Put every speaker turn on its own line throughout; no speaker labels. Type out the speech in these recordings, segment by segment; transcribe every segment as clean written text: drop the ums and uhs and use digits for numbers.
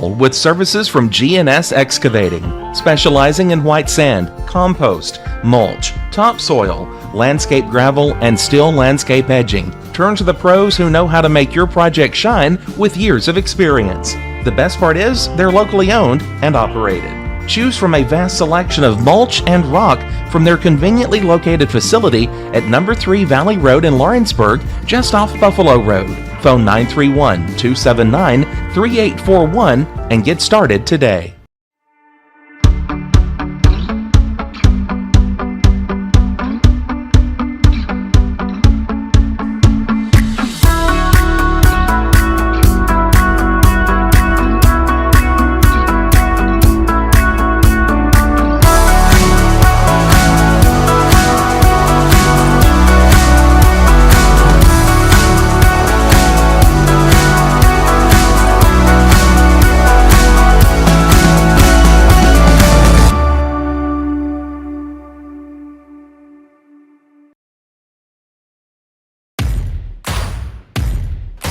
with services from G&S Excavating, specializing in white sand, compost, mulch, topsoil, landscape gravel, and steel landscape edging. Turn to the pros who know how to make your project shine with years of experience. The best part is they're locally owned and operated. Choose from a vast selection of mulch and rock from their conveniently located facility at number 3 Valley Road in Lawrenceburg, just off Buffalo Road. Phone 931-279-3841 and get started today.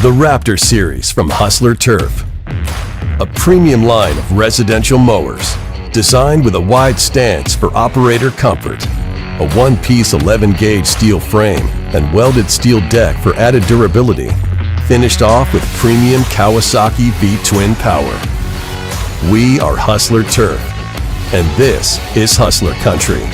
The Raptor Series from Hustler Turf. A premium line of residential mowers designed with a wide stance for operator comfort, a one-piece 11-gauge steel frame and welded steel deck for added durability, finished off with premium Kawasaki V-twin power. We are Hustler Turf, and this is Hustler Country.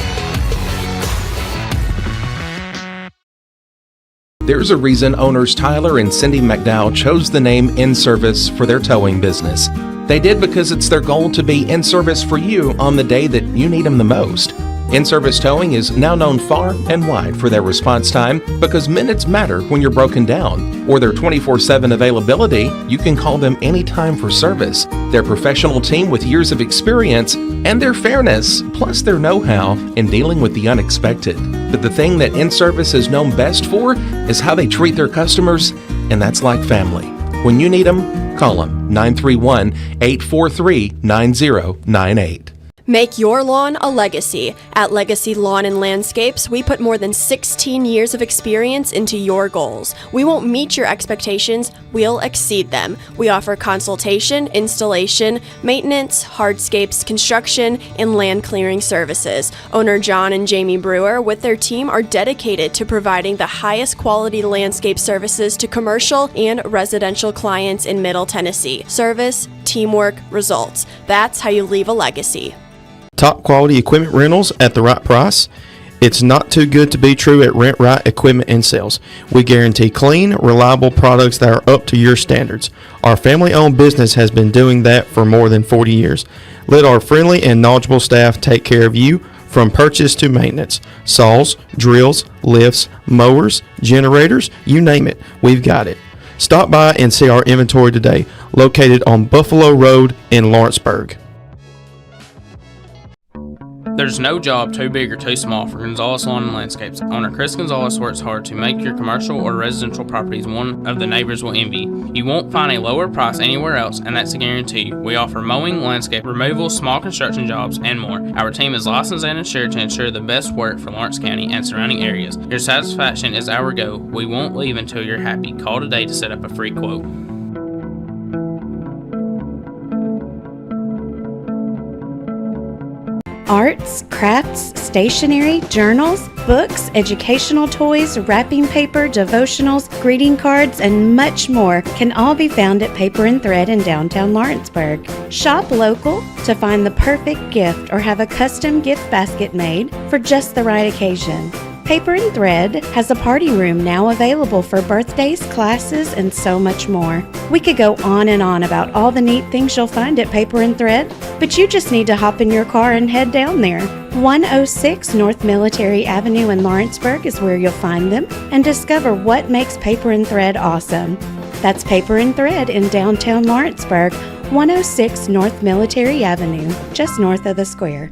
There's a reason owners Tyler and Cindy McDowell chose the name In Service for their towing business. They did because it's their goal to be in service for you on the day that you need them the most. In-Service Towing is now known far and wide for their response time because minutes matter when you're broken down, or their 24/7 availability. You can call them anytime for service. Their professional team with years of experience and their fairness, plus their know-how in dealing with the unexpected. But the thing that In-Service is known best for is how they treat their customers, and that's like family. When you need them, call them 931-843-9098.
Make your lawn a legacy. At Legacy Lawn and Landscapes, we put more than 16 years of experience into your goals. We won't meet your expectations, we'll exceed them. We offer consultation, installation, maintenance, hardscapes, construction, and land clearing services. Owner John and Jamie Brewer with their team are dedicated to providing the highest quality landscape services to commercial and residential clients in Middle Tennessee. Service, teamwork, results. That's how you leave a legacy.
Top quality equipment rentals at the right price. It's not too good to be true at Rent Right Equipment and Sales. We guarantee clean, reliable products that are up to your standards. Our family-owned business has been doing that for more than 40 years. Let our friendly and knowledgeable staff take care of you from purchase to maintenance. Saws, drills, lifts, mowers, generators, you name it, we've got it. Stop by and see our inventory today, located on Buffalo Road in Lawrenceburg.
There's no job too big or too small for Gonzalez Lawn and Landscapes. Owner Chris Gonzalez works hard to make your commercial or residential properties one of the neighbors will envy. You won't find a lower price anywhere else, and that's a guarantee. We offer mowing, landscape removal, small construction jobs, and more. Our team is licensed and insured to ensure the best work for Lawrence County and surrounding areas. Your satisfaction is our goal. We won't leave until you're happy. Call today to set up a free quote.
Arts, crafts, stationery, journals, books, educational toys, wrapping paper, devotionals, greeting cards, and much more can all be found at Paper and Thread in downtown Lawrenceburg. Shop local to find the perfect gift or have a custom gift basket made for just the right occasion. Paper and Thread has a party room now available for birthdays, classes, and so much more. We could go on and on about all the neat things you'll find at Paper and Thread, but you just need to hop in your car and head down there. 106 North Military Avenue in Lawrenceburg is where you'll find them and discover what makes Paper and Thread awesome. That's Paper and Thread in downtown Lawrenceburg, 106 North Military Avenue, just north of the square.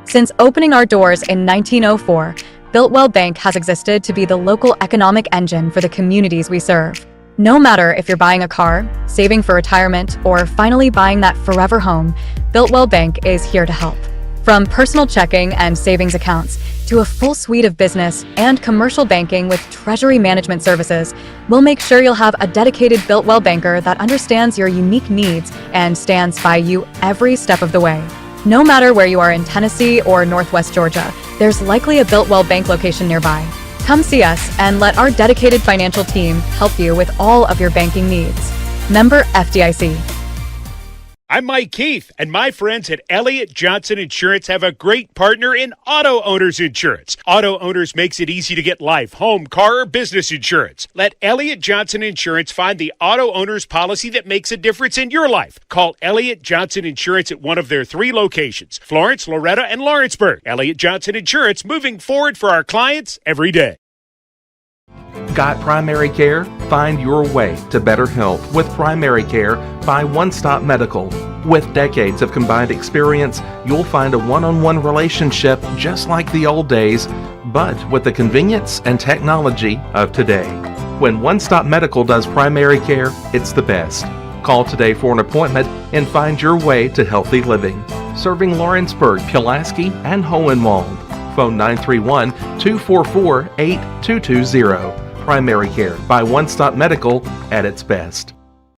Since opening our doors in 1904, Builtwell Bank has existed to be the local economic engine for the communities we serve. No matter if you're buying a car, saving for retirement, or finally buying that forever home, Builtwell Bank is here to help. From personal checking and savings accounts to a full suite of business and commercial banking with treasury management services, we'll make sure you'll have a dedicated Built-Well banker that understands your unique needs and stands by you every step of the way. No matter where you are in Tennessee or Northwest Georgia, there's likely a Built-Well bank location nearby. Come see us and let our dedicated financial team help you with all of your banking needs. Member FDIC.
I'm Mike Keith, and my friends at Elliott Johnson Insurance have a great partner in auto owners insurance. Auto owners makes it easy to get life, home, car, or business insurance. Let Elliott Johnson Insurance find the auto owner's policy that makes a difference in your life. Call Elliott Johnson Insurance at one of their 3 locations, Florence, Loretta, and Lawrenceburg. Elliott Johnson Insurance, moving forward for our clients every day.
Got primary care? Find your way to better health with Primary Care by One Stop Medical. With decades of combined experience, you'll find a one-on-one relationship just like the old days, but with the convenience and technology of today. When One Stop Medical does primary care, it's the best. Call today for an appointment and find your way to healthy living. Serving Lawrenceburg, Pulaski, and Hohenwald. Phone 931-244-8220. Primary Care by One Stop Medical at its best.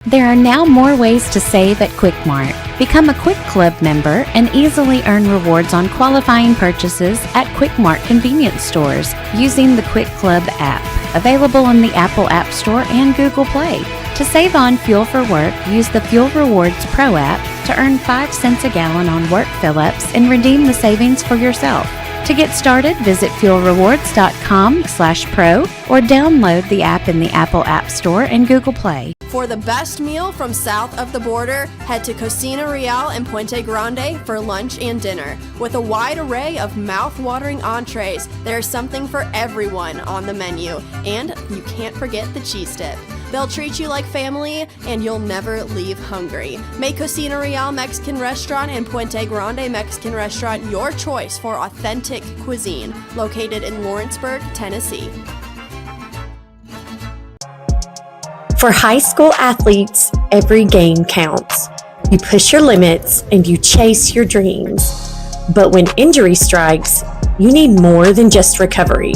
There are now more ways to save at Quick Mart. Become a Quick Club member and easily earn rewards on qualifying purchases at Quick Mart convenience stores using the Quick Club app, available on the Apple App Store and Google Play. To save on fuel for work, use the Fuel Rewards Pro app to earn 5 cents a gallon on work fill-ups and redeem the savings for yourself. To get started, visit fuelrewards.com/pro or download the app in the Apple App Store and Google Play.
For the best meal from south of the border, head to Cocina Real in Puente Grande for lunch and dinner. With a wide array of mouth-watering entrees, there's something for everyone on the menu. And you can't forget the cheese dip. They'll treat you like family, and you'll never leave hungry. Make Cocina Real Mexican Restaurant and Puente Grande Mexican Restaurant your choice for authentic cuisine, located in Lawrenceburg, Tennessee.
For high school athletes, every game counts. You push your limits and you chase your dreams. But when injury strikes, you need more than just recovery.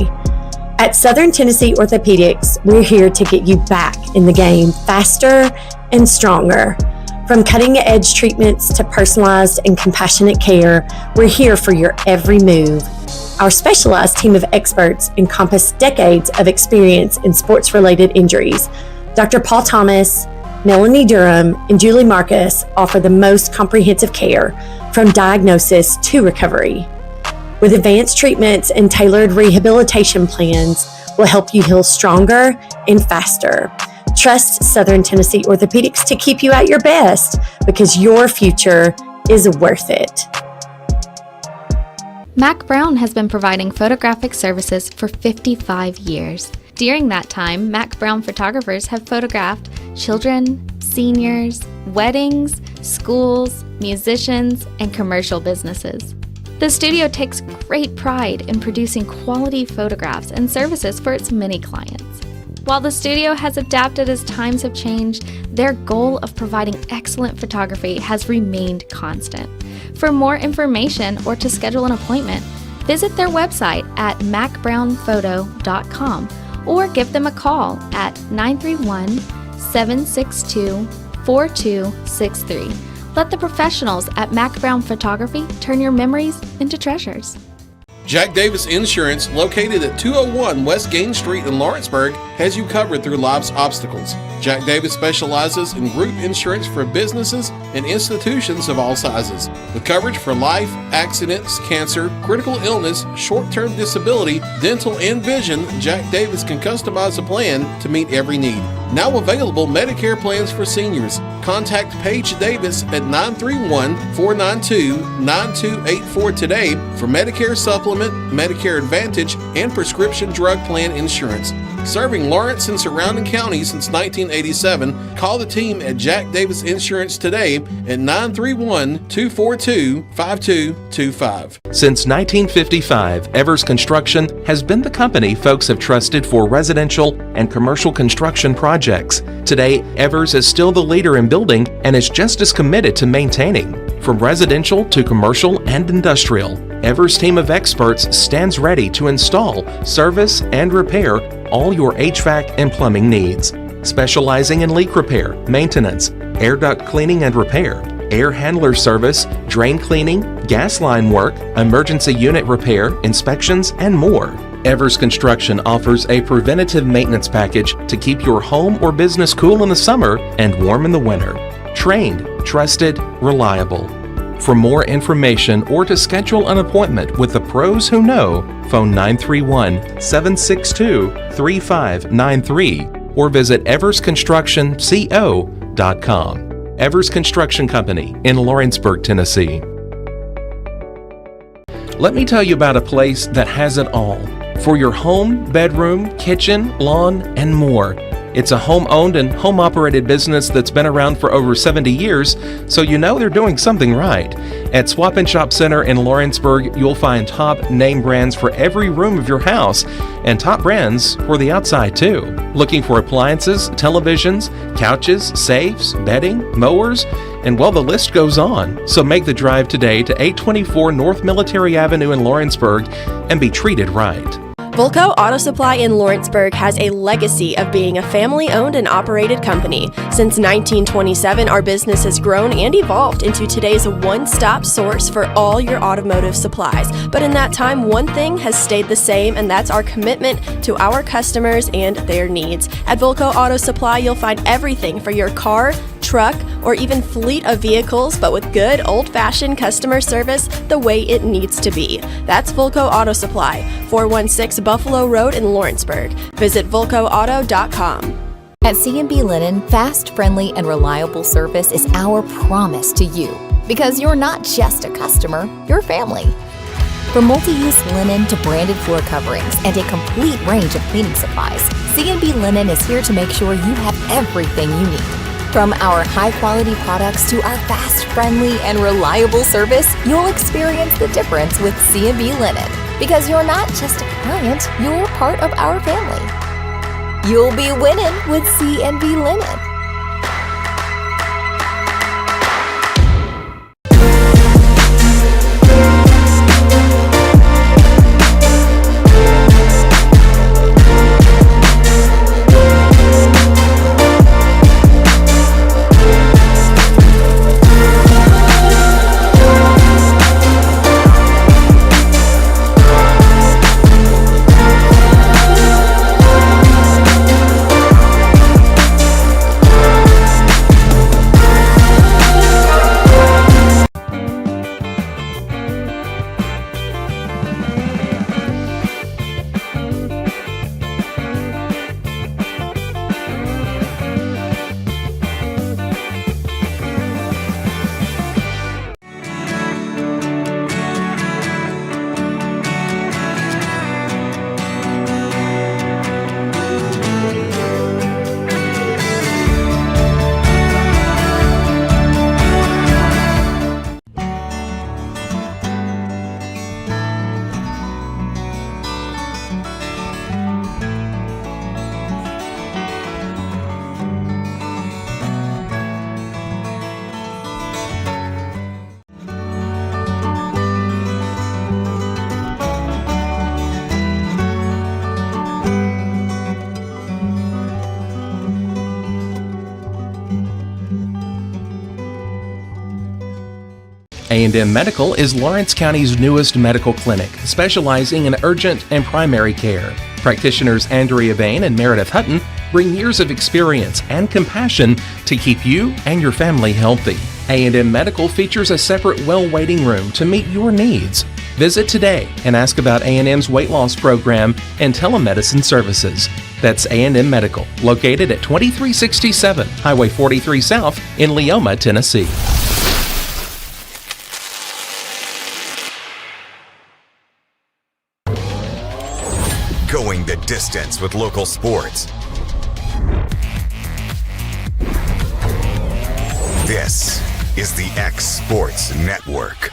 At Southern Tennessee Orthopedics, we're here to get you back in the game faster and stronger. From cutting-edge treatments to personalized and compassionate care, we're here for your every move. Our specialized team of experts encompass decades of experience in sports-related injuries. Dr. Paul Thomas, Melanie Durham, and Julie Marcus offer the most comprehensive care from diagnosis to recovery. With advanced treatments and tailored rehabilitation plans, we'll help you heal stronger and faster. Trust Southern Tennessee Orthopedics to keep you at your best because your future is worth it.
Mac Brown has been providing photographic services for 55 years. During that time, Mac Brown photographers have photographed children, seniors, weddings, schools, musicians, and commercial businesses. The studio takes great pride in producing quality photographs and services for its many clients. While the studio has adapted as times have changed, their goal of providing excellent photography has remained constant. For more information or to schedule an appointment, visit their website at macbrownphoto.com or give them a call at 931-762-4263. Let the professionals at Mac Brown Photography turn your memories into treasures.
Jack Davis Insurance, located at 201 West Gain Street in Lawrenceburg, has you covered through life's obstacles. Jack Davis specializes in group insurance for businesses and institutions of all sizes. With coverage for life, accidents, cancer, critical illness, short-term disability, dental, and vision, Jack Davis can customize a plan to meet every need. Now available Medicare plans for seniors. Contact Paige Davis at 931-492-9284 today for Medicare Supplement, Medicare Advantage, and prescription drug plan insurance. Serving Lawrence and surrounding counties since 1987, call the team at Jack Davis Insurance today at 931-242-5225.
Since 1955, Evers Construction has been the company folks have trusted for residential and commercial construction projects. Today, Evers is still the leader in building and is just as committed to maintaining. From residential to commercial and industrial, Evers' team of experts stands ready to install, service, and repair all your HVAC and plumbing needs. Specializing in leak repair, maintenance, air duct cleaning and repair, air handler service, drain cleaning, gas line work, emergency unit repair, inspections, and more. Evers Construction offers a preventative maintenance package to keep your home or business cool in the summer and warm in the winter. Trained, trusted, reliable. For more information or to schedule an appointment with the pros who know, phone 931-762-3593 or visit eversconstructionco.com. Evers Construction Company in Lawrenceburg, Tennessee. Let me tell you about a place that has it all for your home, bedroom, kitchen, lawn, and more. It's a home-owned and home-operated business that's been around for over 70 years, so you know they're doing something right. At Swap and Shop Center in Lawrenceburg, you'll find top name brands for every room of your house and top brands for the outside too. Looking for appliances, televisions, couches, safes, bedding, mowers, and well, the list goes on. So make the drive today to 824 North Military Avenue in Lawrenceburg and be treated right.
Volco Auto Supply in Lawrenceburg has a legacy of being a family-owned and operated company. Since 1927, our business has grown and evolved into today's one-stop source for all your automotive supplies. But in that time, one thing has stayed the same, and that's our commitment to our customers and their needs. At Volco Auto Supply, you'll find everything for your car, truck, or even fleet of vehicles, but with good old-fashioned customer service the way it needs to be. That's Volco Auto Supply, 416 Buffalo Road in Lawrenceburg. Visit volcoauto.com.
At C&B Linen, fast, friendly, and reliable service is our promise to you. Because you're not just a customer, you're family. From multi-use linen to branded floor coverings and a complete range of cleaning supplies, C&B Linen is here to make sure you have everything you need. From our high-quality products to our fast, friendly, and reliable service, you'll experience the difference with C&B Linen. Because you're not just a client, you're part of our family. You'll be winning with C&B Linen.
A&M Medical is Lawrence County's newest medical clinic, specializing in urgent and primary care. Practitioners Andrea Bain and Meredith Hutton bring years of experience and compassion to keep you and your family healthy. A&M Medical features a separate well waiting room to meet your needs. Visit today and ask about A&M's weight loss program and telemedicine services. That's A&M Medical, located at 2367 Highway 43 South in Leoma, Tennessee.
Going the distance with local sports. This is the X Sports Network.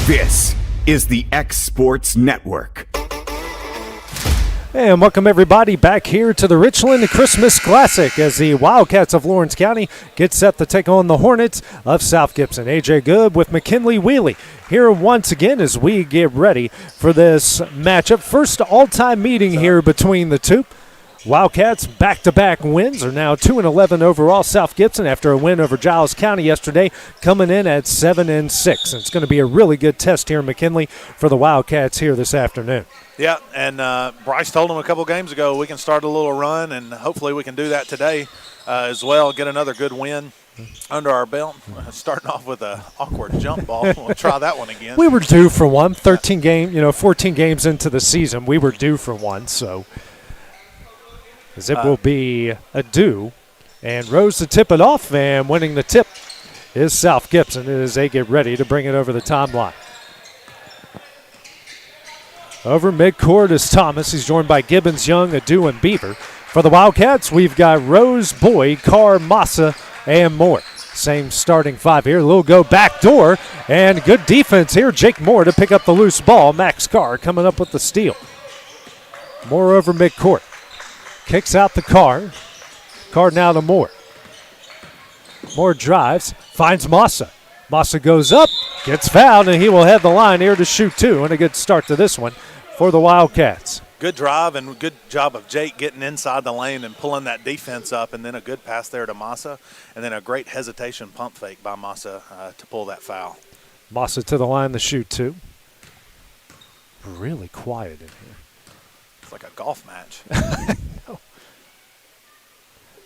This is the X Sports Network.
And welcome everybody back here to the Richland Christmas Classic as the Wildcats of Lawrence County get set to take on the Hornets of South Gibson. AJ Good with McKinley Wheelie here once again as we get ready for this matchup. First all-time meeting here between the two. Wildcats back-to-back wins are now 2-11 overall. South Gibson, after a win over Giles County yesterday, coming in at 7-6. It's going to be a really good test here in McKinley for the Wildcats here this afternoon.
Yeah, and Bryce told them a couple games ago we can start a little run, and hopefully we can do that today as well, get another good win under our belt. Starting off with an awkward jump ball. We'll try that one again.
We were due for one. 14 games into the season, we were due for one, so as it will be a due. And Rose to tip it off, and winning the tip is South Gibson as they get ready to bring it over the timeline. Over midcourt is Thomas. He's joined by Gibbons, Young, Adu, and Beaver. For the Wildcats, we've got Rose, Boyd, Carr, Massa, and Moore. Same starting five here. A little go back door, and good defense here. Jake Moore to pick up the loose ball. Max Carr coming up with the steal. Moore over midcourt. Kicks out the Carr. Carr now to Moore. Moore drives, finds Massa. Massa goes up, gets fouled, and he will head the line here to shoot two. And a good start to this one for the Wildcats.
Good drive and good job of Jake getting inside the lane and pulling that defense up, and then a good pass there to Massa, and then a great hesitation pump fake by Massa to pull that foul.
Massa to the line to shoot two. Really quiet in here.
It's like a golf match.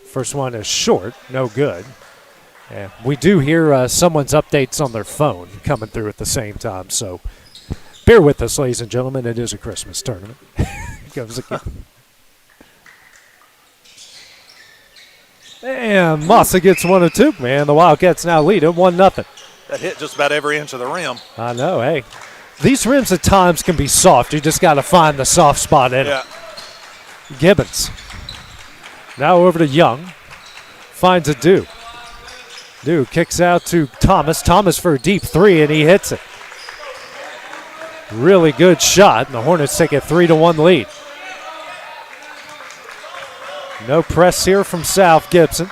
First one is short, no good. And we do hear someone's updates on their phone coming through at the same time, so bear with us, ladies and gentlemen. It is a Christmas tournament. Goes again. And Massa gets one or two, man. The Wildcats now lead it 1-0.
That hit just about every inch of the rim.
I know, hey. These rims at times can be soft. You just got to find the soft spot in it. Gibbons. Now over to Young. Finds a Dew. Dew kicks out to Thomas. Thomas for a deep three, and he hits it. Really good shot, and the Hornets take a 3-1 lead. No press here from South Gibson.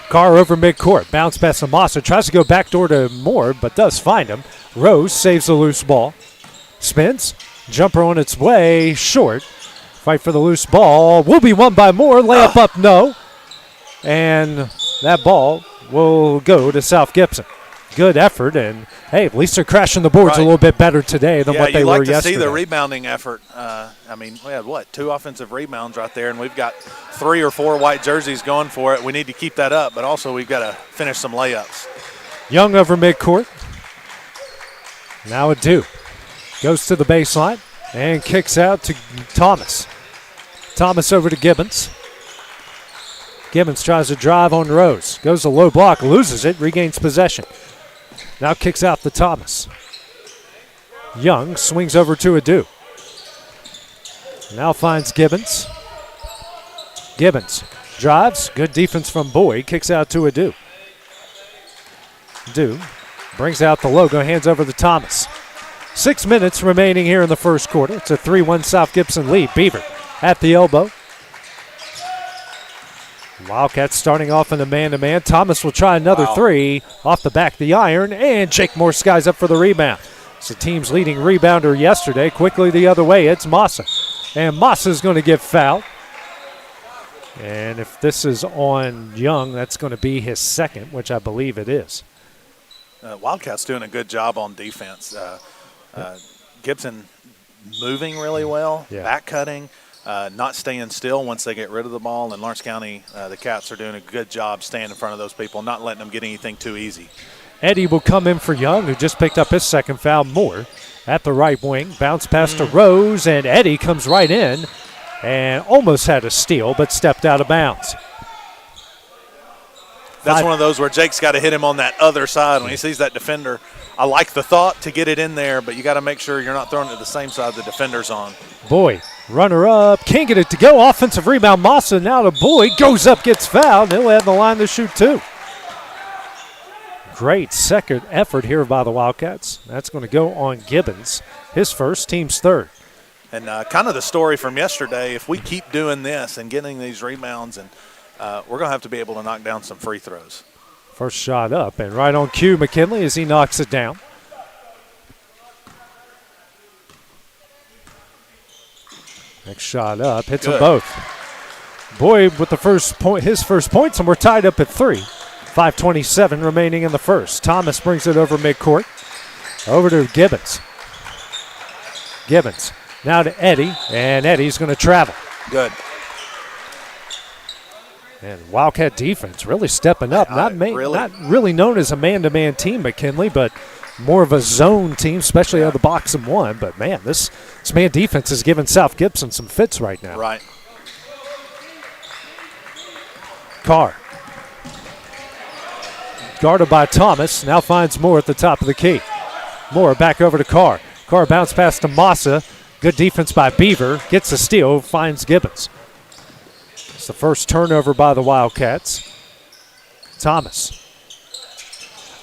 Carr over midcourt. Bounce pass to Massa. Tries to go backdoor to Moore, but does find him. Rose saves the loose ball. Spins. Jumper on its way. Short. Fight for the loose ball. Will be won by Moore. Layup up, no. And that ball will go to South Gibson. Good effort, and hey, at least they're crashing the boards a little bit better today than what they were yesterday.
Yeah, you like to see the rebounding effort. I mean, we had, 2 offensive rebounds right there, and we've got 3 or 4 white jerseys going for it. We need to keep that up, but also we've got to finish some layups.
Young over midcourt. Now Adu goes to the baseline and kicks out to Thomas. Thomas over to Gibbons. Gibbons tries to drive on Rose. Goes to low block, loses it, regains possession. Now kicks out to Thomas. Young swings over to Adu. Now finds Gibbons. Gibbons drives. Good defense from Boyd. Kicks out to Adu. Adu brings out the logo, hands over to Thomas. 6 minutes remaining here in the first quarter. It's a 3-1 South Gibson lead. Beaver at the elbow. Wildcats starting off in a man-to-man. Thomas will try another three off the back of the iron, and Jake Moore skies up for the rebound. It's the team's leading rebounder yesterday. Quickly the other way, it's Massa. And Massa's going to get fouled. And if this is on Young, that's going to be his second, which I believe it is.
Wildcats doing a good job on defense. Gibson moving really well, back cutting. Not staying still once they get rid of the ball. And Lawrence County, the Cats are doing a good job staying in front of those people, not letting them get anything too easy.
Eddie will come in for Young, who just picked up his second foul. Moore at the right wing. Bounce pass to Rose, and Eddie comes right in and almost had a steal, but stepped out of bounds.
That's one of those where Jake's got to hit him on that other side when he sees that defender. I like the thought to get it in there, but you got to make sure you're not throwing it to the same side the defender's on.
Boyd, runner up, can't get it to go. Offensive rebound, Massa now to Boyd. Goes up, gets fouled. He'll have the line to shoot two. Great second effort here by the Wildcats. That's going to go on Gibbons. His first, team's third.
And kind of the story from yesterday, if we keep doing this and getting these rebounds, and we're going to have to be able to knock down some free throws.
First shot up, and right on cue, McKinley, as he knocks it down. Next shot up, hits them both. Boyd with the first point, his first points, and we're tied up at 3. 5:27 remaining in the first. Thomas brings it over midcourt. Over to Gibbons. Gibbons now to Eddie, and Eddie's going to travel.
Good.
And Wildcat defense really stepping up. Not really known as a man-to-man team, McKinley, but more of a zone team, especially out of the box and one. But, man, this man defense is giving South Gibson some fits right now.
Right.
Carr. Guarded by Thomas. Now finds Moore at the top of the key. Moore back over to Carr. Carr bounce pass to Massa. Good defense by Beaver. Gets a steal. Finds Gibbons. It's the first turnover by the Wildcats. Thomas.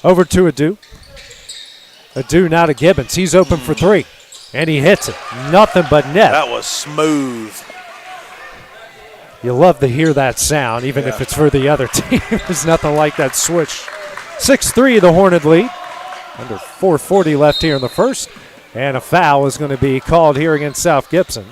Over to Adu. Adu now to Gibbons. He's open for 3. And he hits it. Nothing but net.
That was smooth.
You love to hear that sound, even if it's for the other team. There's nothing like that switch. 6-3, the Horned lead. Under 4:40 left here in the first. And a foul is going to be called here against South Gibson.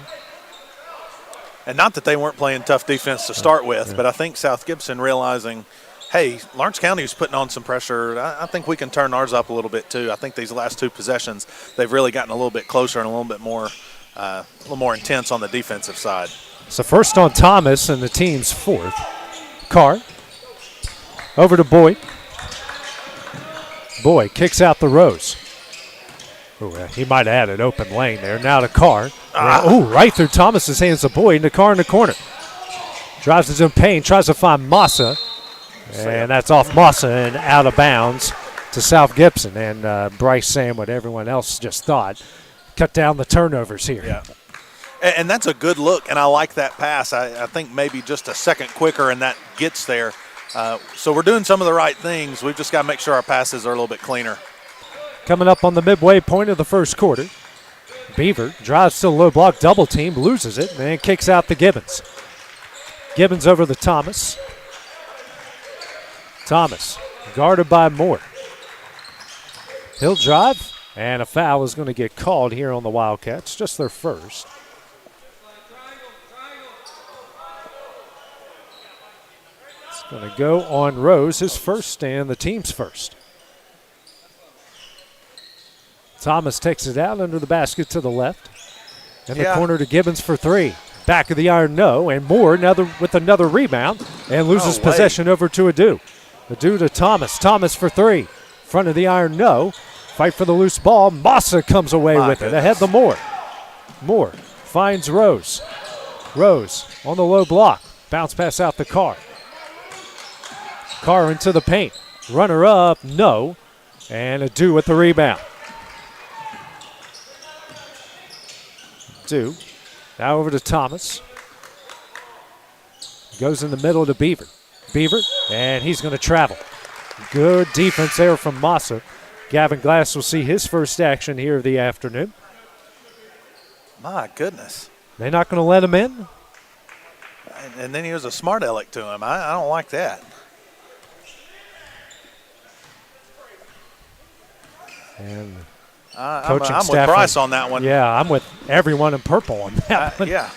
And not that they weren't playing tough defense to start with, but I think South Gibson realizing, hey, Lawrence County is putting on some pressure. I think we can turn ours up a little bit too. I think these last 2 possessions, they've really gotten a little bit closer and a little bit more, intense on the defensive side.
So first on Thomas and the team's 4th. Carr. Over to Boyd. Boyd kicks out the Rose. Ooh, he might have had an open lane there. Now to Carr. Right through Thomas's hands to Boyd, and to Carr in the corner. Drives his own paint, tries to find Massa. And that's off Massa and out of bounds to South Gibson. And Bryce saying what everyone else just thought. Cut down the turnovers here.
Yeah. And that's a good look, and I like that pass. I think maybe just a second quicker, and that gets there. So we're doing some of the right things. We've just got to make sure our passes are a little bit cleaner.
Coming up on the midway point of the first quarter. Beaver drives to the low block, double team, loses it, and then kicks out to Gibbons. Gibbons over to Thomas. Thomas guarded by Moore. He'll drive, and a foul is going to get called here on the Wildcats, just their first. It's going to go on Rose, his first, and the team's first. Thomas takes it out under the basket to the left. In the corner to Gibbons for 3. Back of the iron, no. And Moore with another rebound and loses possession over to Adu. Adu to Thomas. Thomas for 3. Front of the iron, no. Fight for the loose ball. Massa comes away with it. Ahead to Moore. Moore finds Rose. Rose on the low block. Bounce pass out to Carr. Carr into the paint. Runner up, no. And Adu with the rebound. Adu. Now over to Thomas. Goes in the middle to Beaver. Beaver, and he's going to travel. Good defense there from Massa. Gavin Glass will see his first action here of the afternoon.
My goodness.
They're not going to let him in?
And then he was a smart aleck to him. I don't like that.
And
I'm with Bryce on that one.
Yeah, I'm with everyone in purple on that one.
Yeah.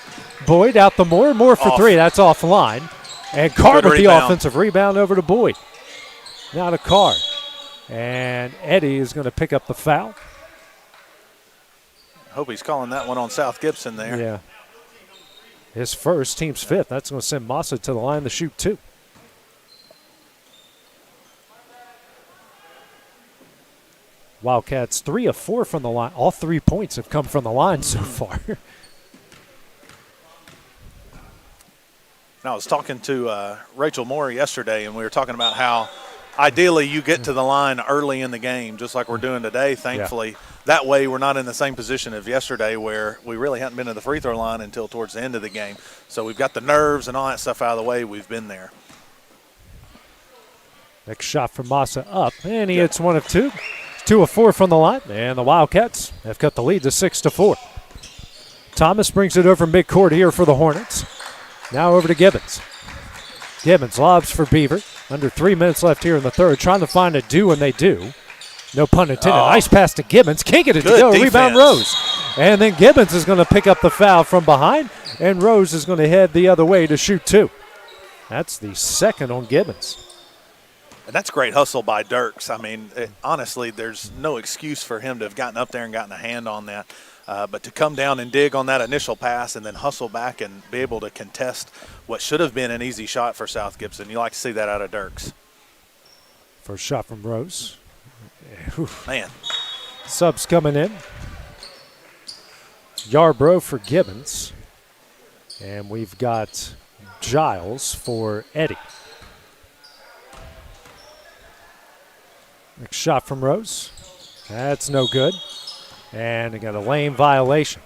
Boyd out the Moore for 3. That's offline. And Carr with the offensive rebound over to Boyd. Now to Carr. And Eddie is going to pick up the foul.
I hope he's calling that one on South Gibson there.
Yeah. His first, team's 5th. That's going to send Massa to the line to shoot 2. Wildcats 3 of 4 from the line. All 3 points have come from the line so far.
I was talking to Rachel Moore yesterday, and we were talking about how ideally you get to the line early in the game, just like we're doing today, thankfully. Yeah. That way we're not in the same position as yesterday where we really hadn't been to the free throw line until towards the end of the game. So we've got the nerves and all that stuff out of the way. We've been there.
Next shot from Massa up, and he hits one of two. 2 of 4 from the line, and the Wildcats have cut the lead to 6-4. Thomas brings it over midcourt here for the Hornets. Now over to Gibbons. Gibbons lobs for Beaver. Under 3 minutes left here in the third, trying to find a do, and they do. No pun intended. Nice pass to Gibbons. Can't get it to go.
Defense.
Rebound Rose. And then Gibbons is going to pick up the foul from behind, and Rose is going to head the other way to shoot 2. That's the second on Gibbons.
And that's great hustle by Dirks. I mean, honestly, there's no excuse for him to have gotten up there and gotten a hand on that. But to come down and dig on that initial pass and then hustle back and be able to contest what should have been an easy shot for South Gibson, you like to see that out of Dirks.
First shot from Rose.
Man.
Subs coming in. Yarbrough for Gibbons. And we've got Giles for Eddie. Next shot from Rose. That's no good. And they got a lane violation.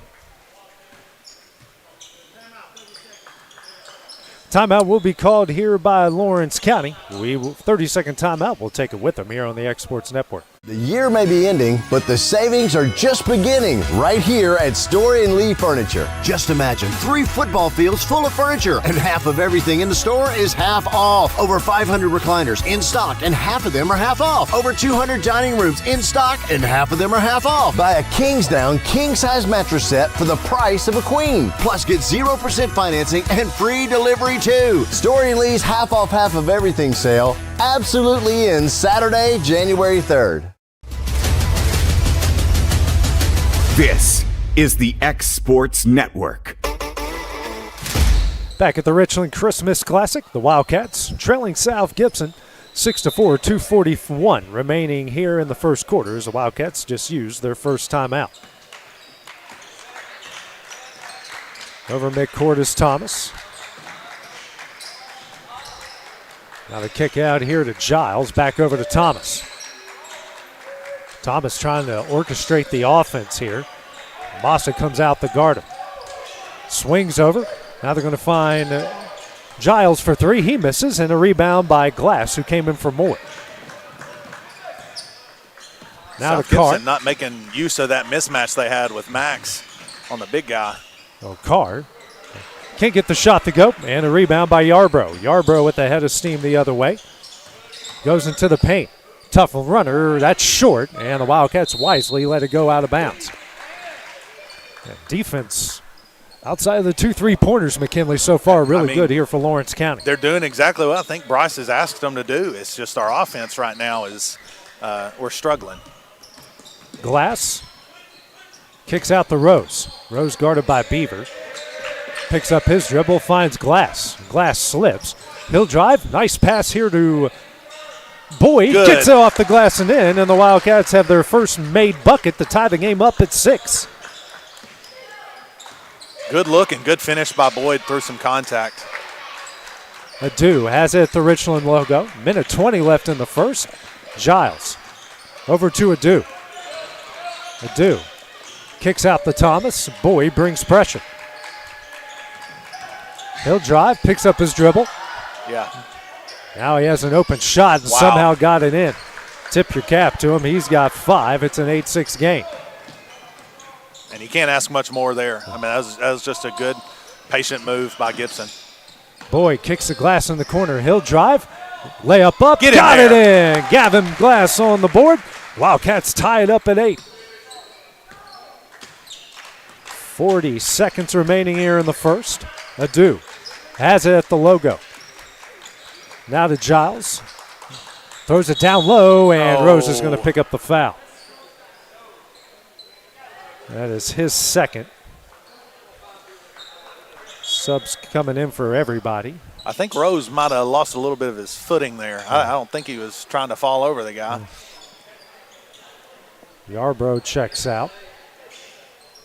Timeout will be called here by Lawrence County. 30-second timeout. We'll take it with them here on the X-Sports Network.
The year may be ending, but the savings are just beginning right here at Story & Lee Furniture. Just imagine 3 football fields full of furniture, and half of everything in the store is half off. Over 500 recliners in stock, and half of them are half off. Over 200 dining rooms in stock, and half of them are half off. Buy a Kingsdown king-size mattress set for the price of a queen. Plus, get 0% financing and free delivery too. Story & Lee's half off half of everything sale absolutely ends Saturday, January 3rd.
This is the X Sports Network.
Back at the Richland Christmas Classic, the Wildcats trailing South Gibson 6-4, 2:41 remaining here in the first quarter as the Wildcats just used their first timeout. Over midcourt is Thomas. Now the kick out here to Giles, back over to Thomas. Thomas trying to orchestrate the offense here. Massa comes out to guard him. Swings over. Now they're going to find Giles for 3. He misses, and a rebound by Glass, who came in for more. Now
South
to Carr.
Gibson not making use of that mismatch they had with Max on the big guy.
Oh, Carr can't get the shot to go, and a rebound by Yarbrough. Yarbrough with the head of steam the other way. Goes into the paint. Tough runner, that's short, and the Wildcats wisely let it go out of bounds. And defense outside of the 2 3-pointers, McKinley, so far really good here for Lawrence County.
They're doing exactly what I think Bryce has asked them to do. It's just our offense right now is we're struggling.
Glass kicks out the Rose. Rose guarded by Beaver. Picks up his dribble, finds Glass. Glass slips. He'll drive. Nice pass here to Boyd.
Good.
Gets it off the glass and in, and the Wildcats have their first made bucket to tie the game up at 6.
Good look and good finish by Boyd through some contact.
Adu has it at the Richland logo. Minute 20 left in the first. Giles over to Adu. Adu kicks out the Thomas. Boyd brings pressure. He'll drive, picks up his dribble.
Yeah.
Now he has an open shot and somehow got it in. Tip your cap to him. He's got 5. It's an 8-6 game.
And you can't ask much more there. I mean, that was just a good, patient move by Gibson.
Boyd kicks the Glass in the corner. He'll drive. Layup up.
Got
it in. Gavin Glass on the board. Wildcats tie it up at 8. 40 seconds remaining here in the first. Adu has it at the logo. Now to Giles. Throws it down low, and Rose is going to pick up the foul. That is his second. Subs coming in for everybody.
I think Rose might have lost a little bit of his footing there. I don't think he was trying to fall over the guy.
Yarbrough checks out.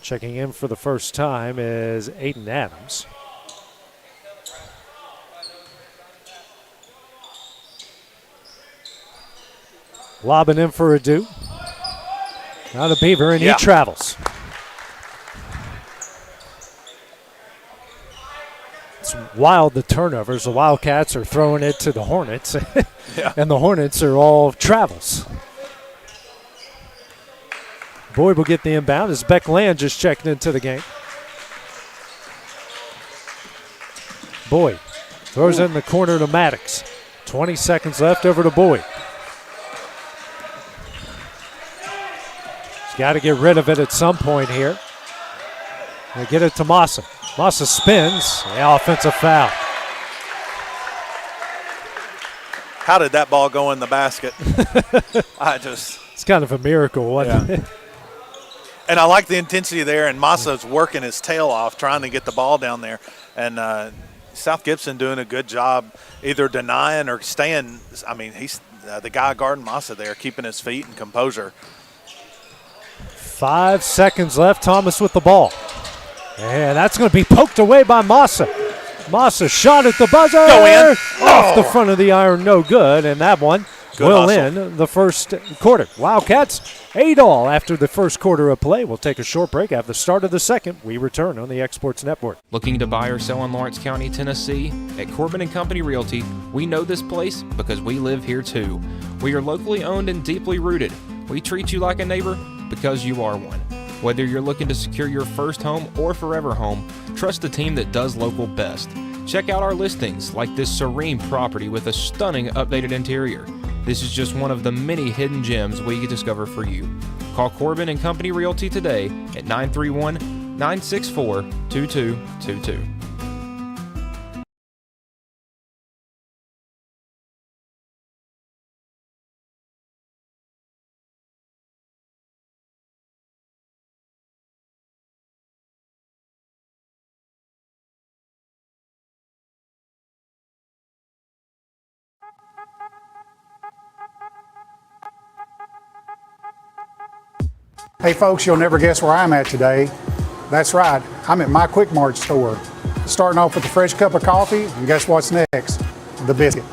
Checking in for the first time is Aiden Adams. Lobbing in for Adu. Now to Beaver, and he travels. It's wild, the turnovers. The Wildcats are throwing it to the Hornets, and the Hornets are all travels. Boyd will get the inbound as Beck Land just checked into the game. Boyd throws it in the corner to Maddox. 20 seconds left, over to Boyd. He's got to get rid of it at some point here. They get it to Massa. Massa spins. Yeah, offensive foul.
How did that ball go in the basket?
It's kind of a miracle, wasn't it?
And I like the intensity there, and Massa's working his tail off trying to get the ball down there. And South Gibson doing a good job either denying or staying. I mean, he's the guy guarding Massa there, keeping his feet and composure.
5 seconds left. Thomas with the ball. And that's going to be poked away by Massa. Massa shot at the buzzer.
Go in.
Off the front of the iron, no good. And that one will
hustle.
end the first quarter. Wildcats 8-all after the first quarter of play. We'll take a short break. At the start of the second, we return on the Exports Network.
Looking to buy or sell in Lawrence County, Tennessee? At Corbin & Company Realty, we know this place because we live here too. We are locally owned and deeply rooted. We treat you like a neighbor because you are one. Whether you're looking to secure your first home or forever home, trust the team that does local best. Check out our listings like this serene property with a stunning updated interior. This is just one of the many hidden gems we discover for you. Call Corbin & Company Realty today at 931-964-2222.
Hey folks, you'll never guess where I'm at today. That's right, I'm at my Quick Mart store. Starting off with a fresh cup of coffee, and guess what's next? The biscuit.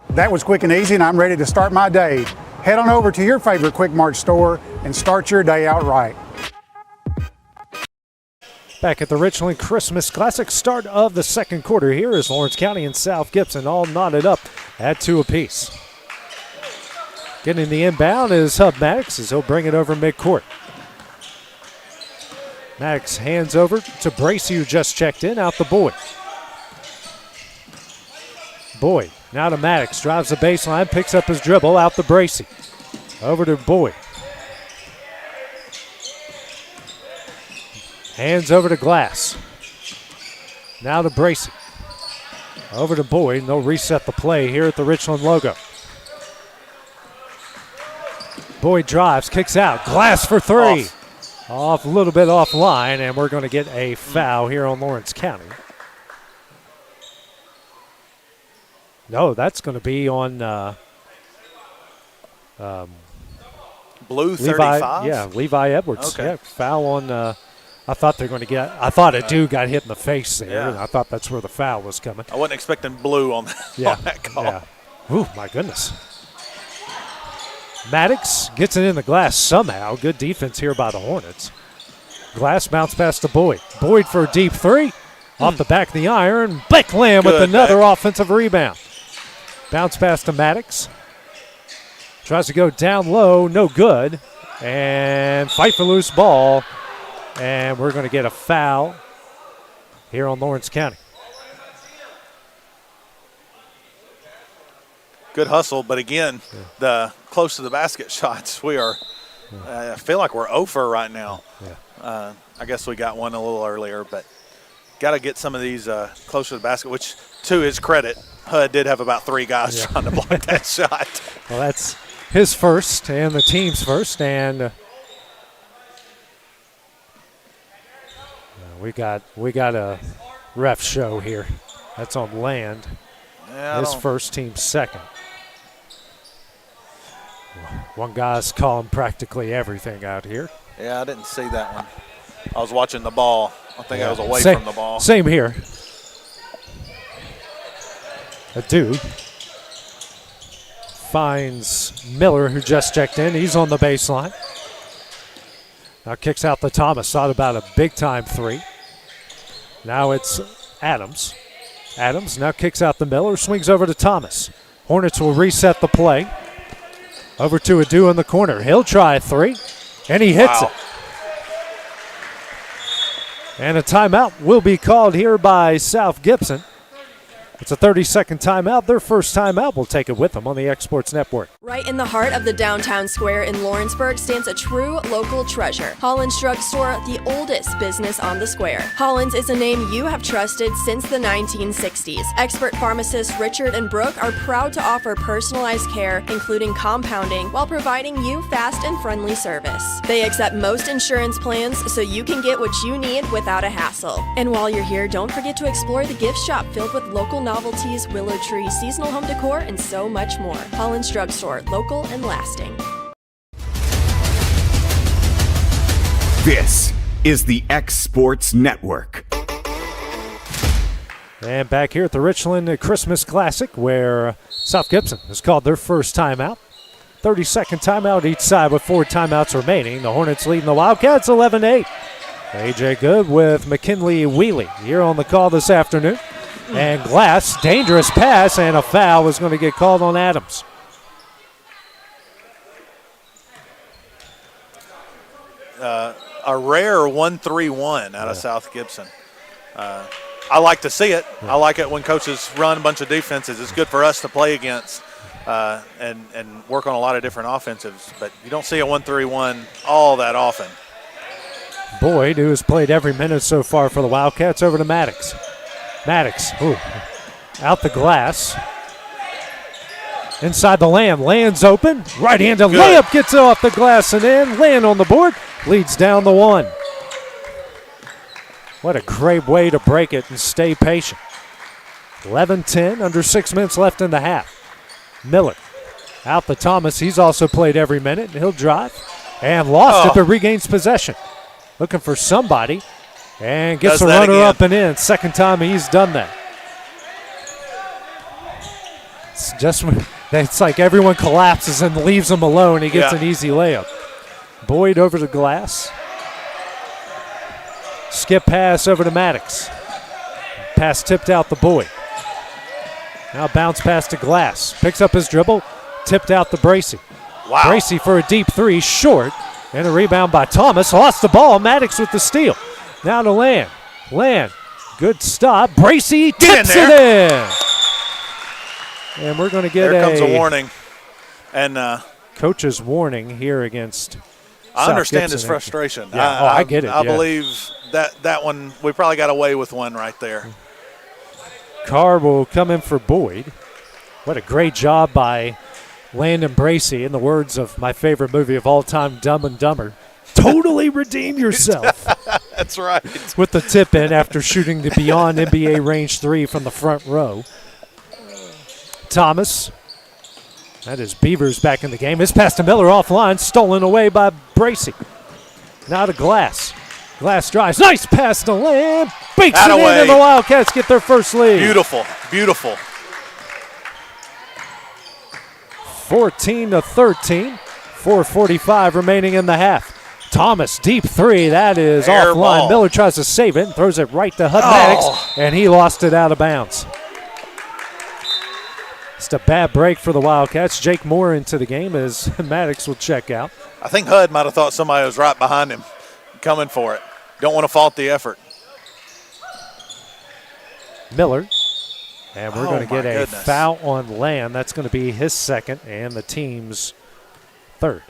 That was quick and easy, and I'm ready to start my day. Head on over to your favorite Quick Mart store and start your day out right.
Back at the Richland Christmas Classic, start of the second quarter here is Lawrence County and South Gibson all knotted up at 2 apiece. Getting the inbound is Hub Maddox as he'll bring it over midcourt. Maddox hands over to Bracey, who just checked in, out the Boyd. Boyd now to Maddox, drives the baseline, picks up his dribble, out the Bracey. Over to Boyd. Hands over to Glass. Now to Bracey. Over to Boyd, and they'll reset the play here at the Richland logo. Boyd drives, kicks out. Glass for three. Off a little bit offline, and we're going to get a foul here on Lawrence County. No, that's going to be on
Blue
35? Yeah, Levi Edwards.
Okay.
Yeah, foul on I thought they're going to get. I thought a dude got hit in the face there,
Yeah.
and I thought that's where the foul was coming.
I wasn't expecting blue on that call.
Yeah. Ooh, my goodness. Maddox gets it in the Glass somehow. Good defense here by the Hornets. Glass bounce pass to Boyd. Boyd for a deep three. Off the back of the iron. Becklam with another offensive rebound. Bounce pass to Maddox. Tries to go down low. No good. And fight for loose ball. And we're going to get a foul here on Lawrence County.
Good hustle, but again, the close to the basket shots, we are, I feel like we're 0 for right now.
Yeah.
I guess we got one a little earlier, but got to get some of these close to the basket, which to his credit, HUD did have about 3 guys trying to block that shot.
Well, that's his first and the team's first, and we got a ref show here. That's on Land.
Yeah,
his first, team second. One guy's calling practically everything out here.
Yeah, I didn't see that one. I was watching the ball. I think I was away from the ball.
Same here. A dude finds Miller, who just checked in. He's on the baseline. Now kicks out to Thomas. Thought about a big-time three. Now it's Adams. Adams now kicks out to Miller, swings over to Thomas. Hornets will reset the play. Over to Adu in the corner. He'll try a three, and he hits it. And a timeout will be called here by South Gibson. It's a 30-second timeout. Their first timeout. We'll take it with them on the X-Sports Network.
Right in the heart of the downtown square in Lawrenceburg stands a true local treasure. Holland's Drug Store, the oldest business on the square. Holland's is a name you have trusted since the 1960s. Expert pharmacists Richard and Brooke are proud to offer personalized care, including compounding, while providing you fast and friendly service. They accept most insurance plans, so you can get what you need without a hassle. And while you're here, don't forget to explore the gift shop filled with local novelties, willow tree, seasonal home decor, and so much more. Holland's Drug Store, local and lasting.
This is the X Sports Network.
And back here at the Richland Christmas Classic, where South Gibson has called their first timeout. 30-second timeout each side with 4 timeouts remaining. The Hornets leading the Wildcats 11-8. A.J. Good with McKinley Wheelie here on the call this afternoon. And Glass, dangerous pass, and a foul is going to get called on Adams.
A rare 1-3-1 out of South Gibson. I like to see it. I like it when coaches run a bunch of defenses. It's good for us to play against and work on a lot of different offensives. But you don't see a 1-3-1 all that often.
Boyd, who has played every minute so far for the Wildcats, over to Maddox. Maddox, out the glass. Inside the lane, lands open. Right-handed layup gets it off the glass and in. Land on the board, leads down the 1. What a great way to break it and stay patient. 11-10, under 6 minutes left in the half. Miller out to Thomas. He's also played every minute. He'll drive and lost it, but regains possession. Looking for somebody. And gets a runner up and in. Second time he's done that. It's like everyone collapses and leaves him alone. He gets an easy layup. Boyd over to Glass. Skip pass over to Maddox. Pass tipped out to Boyd. Now bounce pass to Glass. Picks up his dribble. Tipped out to Bracey.
Wow.
Bracey for a deep three. Short. And a rebound by Thomas. Lost the ball. Maddox with the steal. Now to Land. Land. Good stop. Bracey tips it in. And we're going to get
there comes a warning. And
coach's warning here against
I
South
understand
Gibson.
his frustration.
Yeah. I get it.
I believe that one, we probably got away with one right there.
Carr will come in for Boyd. What a great job by Landon Bracey, in the words of my favorite movie of all time, Dumb and Dumber. Totally redeem yourself.
That's right.
With the tip in after shooting the beyond NBA range 3 from the front row. Thomas. That is Beavers back in the game. His pass to Miller offline, stolen away by Bracey. Now to Glass. Glass drives. Nice pass to Lamb. Beats it in, and the Wildcats get their first lead.
Beautiful, beautiful.
14-13. 4:45 remaining in the half. Thomas, deep three. That is offline.
Ball.
Miller tries to save it and throws it right to Maddox, and he lost it out of bounds. Just a bad break for the Wildcats. Jake Moore into the game as Maddox will check out.
I think Hud might have thought somebody was right behind him coming for it. Don't want to fault the effort.
Miller. And we're going to get a foul on Land. That's going to be his second and the team's third.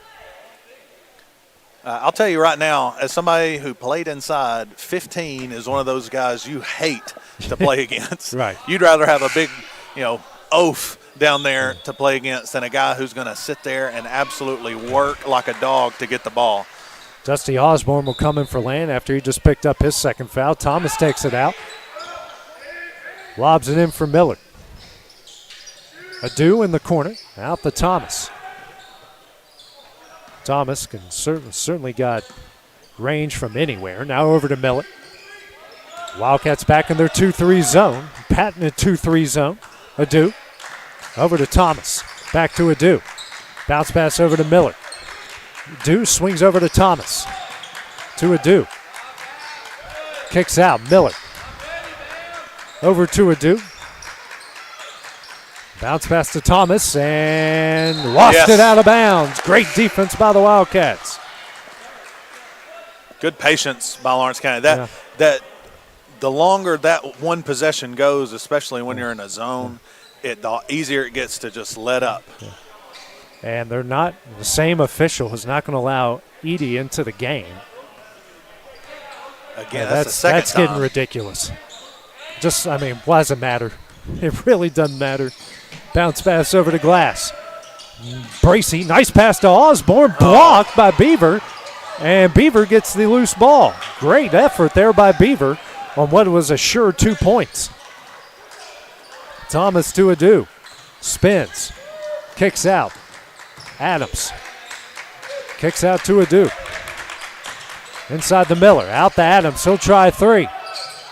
I'll tell you right now, as somebody who played inside, 15 is one of those guys you hate to play against.
Right.
You'd rather have a big, oaf down there to play against than a guy who's going to sit there and absolutely work like a dog to get the ball.
Dusty Osborne will come in for Land after he just picked up his second foul. Thomas takes it out. Lobs it in for Miller. Adu in the corner. Out to Thomas. Thomas can certainly got range from anywhere. Now over to Miller. Wildcats back in their 2-3 zone. Patton in 2-3 zone. Adu. Over to Thomas. Back to Adu. Bounce pass over to Miller. Adu swings over to Thomas. To Adu. Kicks out. Miller. Over to Adu. Bounce pass to Thomas and lost it out of bounds. Great defense by the Wildcats.
Good patience by Lawrence County. That the longer that one possession goes, especially when you're in a zone, the easier it gets to just let up.
And they're not, the same official is not going to allow Edie into the game.
Again, that's the second
that's getting ridiculous. Why does it matter? It really doesn't matter. Bounce pass over to Glass. Bracy, nice pass to Osborne, blocked by Beaver, and Beaver gets the loose ball. Great effort there by Beaver on what was a sure 2 points. Thomas to Adu. Spins. Kicks out. Adams. Kicks out to Adu. Inside the Miller. Out to Adams. He'll try 3.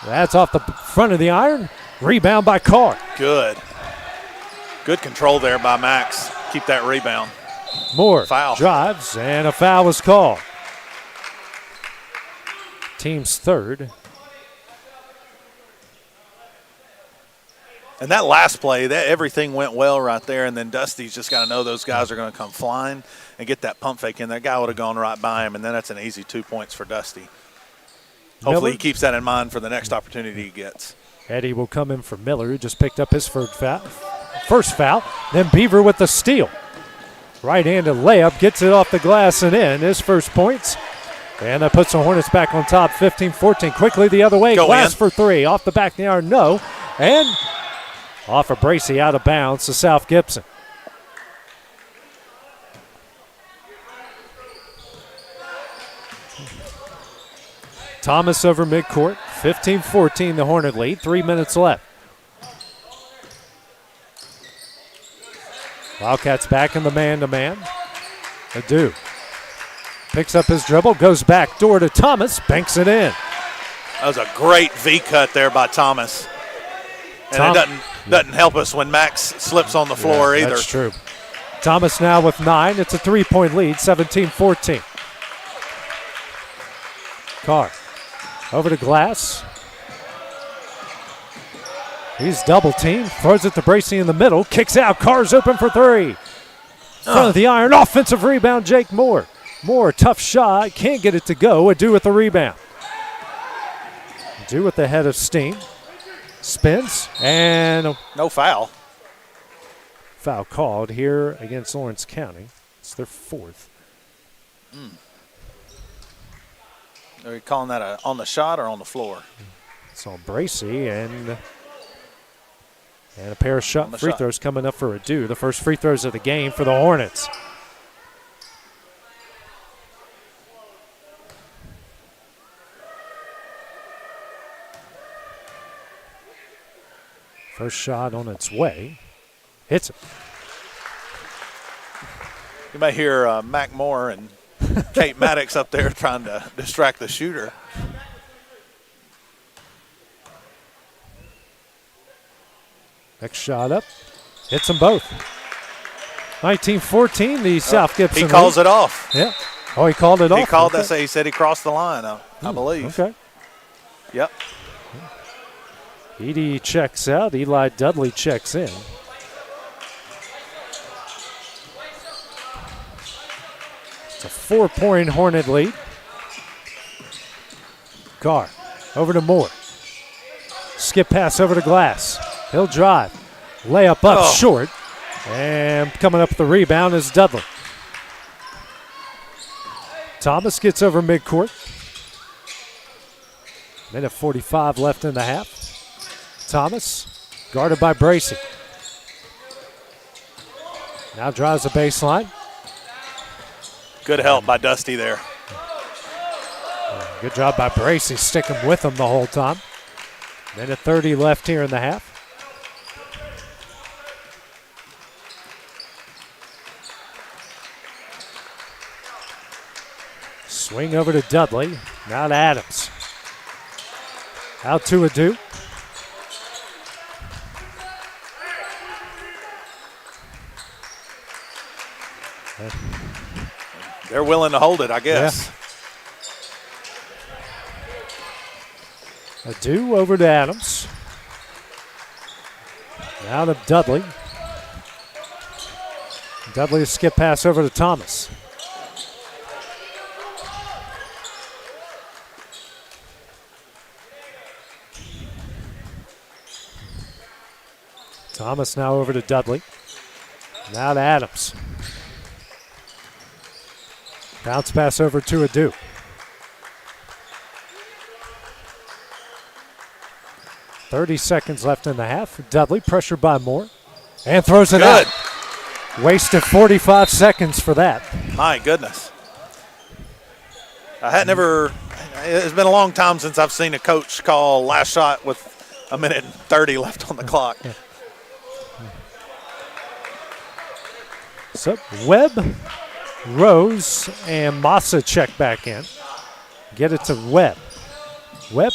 That's off the front of the iron. Rebound by Carr.
Good control there by Max. Keep that rebound.
Moore
foul.
Drives, and a foul was called. Team's third.
And that last play, everything went well right there, and then Dusty's just got to know those guys are going to come flying and get that pump fake in. That guy would have gone right by him, and then that's an easy 2 points for Dusty. Hopefully he keeps that in mind for the next opportunity he gets.
Eddie will come in for Miller, who just picked up his first foul. Then Beaver with the steal. Right-handed layup, gets it off the glass and in. His first points. And that puts the Hornets back on top, 15-14. Quickly the other way. Glass for 3. Off the back of the iron, no. And off of Bracy, out of bounds to South Gibson. Thomas over midcourt, 15-14, the Hornet lead, 3 minutes left. Wildcats back in the man-to-man. Adu picks up his dribble, goes back door to Thomas, banks it in.
That was a great V-cut there by Thomas. And it doesn't help us when Max slips on the floor either.
That's true. Thomas now with 9. It's a 3-point lead, 17-14. Carr over to Glass. He's double teamed, throws it to Bracy in the middle, kicks out. Carr's open for 3. Front of the iron, offensive rebound, Jake Moore. Moore, tough shot, can't get it to go. Adu with the rebound. Adu with the head of steam. Spins, and
no foul.
Foul called here against Lawrence County. It's their 4th.
Are you calling that on the shot or on the floor?
It's on Bracy, and a pair of free throws coming up for Adu. The first free throws of the game for the Hornets. First shot on its way. Hits it.
You may hear Mac Moore and Kate Maddox up there trying to distract the shooter.
Next shot up. Hits them both. 19-14, the South Gibson.
He calls it off.
Yeah. Oh, he called it off?
He called that. He said he crossed the line, I believe.
Okay.
Yep.
Edie checks out. Eli Dudley checks in. It's a 4-point Hornet lead. Carr over to Moore. Skip pass over to Glass. He'll drive. Layup up short. And coming up with the rebound is Dudley. Thomas gets over midcourt. Minute 45 left in the half. Thomas, guarded by Bracy. Now drives the baseline.
Good help by Dusty there.
Good job by Bracy, sticking with him the whole time. Minute 30 left here in the half. Swing over to Dudley. Now to Adams. Out to Adu.
They're willing to hold it, I guess.
Adu over to Adams. Now to Dudley. Dudley, a skip pass over to Thomas. Thomas now over to Dudley. Now to Adams. Bounce pass over to Adu. .30 left in the half. Dudley pressured by Moore and throws it out. Wasted 45 seconds for that.
My goodness. It's been a long time since I've seen a coach call last shot with 1:30 left on the clock.
Yeah. So Webb, Rose, and Massa check back in. Get it to Webb. Webb,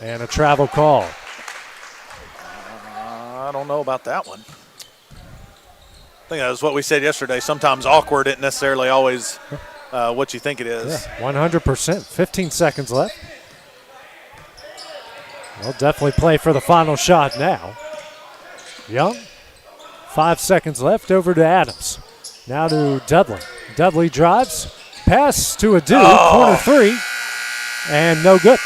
and a travel call.
I don't know about that one. I think that was what we said yesterday. Sometimes awkward isn't necessarily always what you think it is.
Yeah, 100%. 15 seconds left. They'll definitely play for the final shot now. Young, 5 seconds left, over to Adams. Now to Dudley. Dudley drives, pass to Adu, corner three, and no good.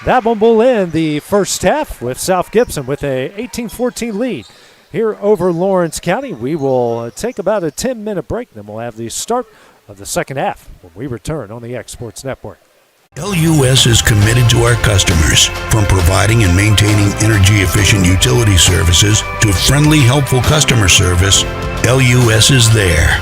That one will end the first half with South Gibson with a 18-14 lead. Here over Lawrence County, we will take about a 10-minute break, then we'll have the start of the second half when we return on the X Sports Network.
LUS is committed to our customers, from providing and maintaining energy-efficient utility services to friendly, helpful customer service. LUS is there.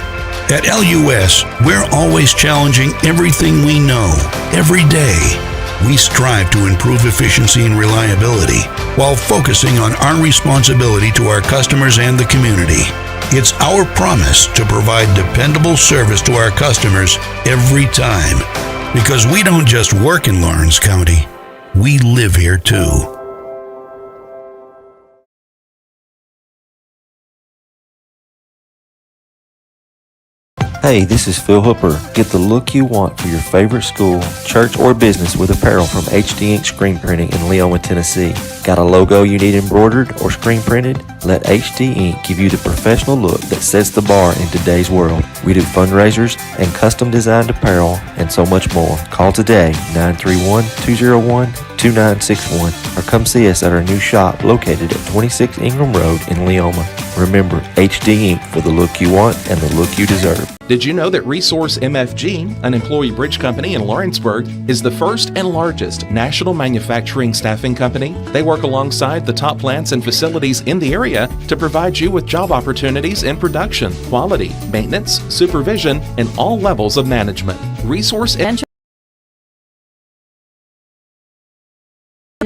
At LUS, we're always challenging everything we know, every day. We strive to improve efficiency and reliability while focusing on our responsibility to our customers and the community. It's our promise to provide dependable service to our customers every time. Because we don't just work in Lawrence County, we live here too.
Hey, this is Phil Hooper. Get the look you want for your favorite school, church, or business with apparel from HD Ink Screen Printing in Leoma, Tennessee. Got a logo you need embroidered or screen printed? Let HD Ink give you the professional look that sets the bar in today's world. We do fundraisers and custom designed apparel and so much more. Call today, 931-201-2961, or come see us at our new shop located at 26 Ingram Road in Leoma. Remember, HD Ink for the look you want and the look you deserve.
Did you know that Resource MFG, an employee bridge company in Lawrenceburg, is the first and largest national manufacturing staffing company? They work alongside the top plants and facilities in the area to provide you with job opportunities in production, quality, maintenance, supervision, and all levels of management. Resource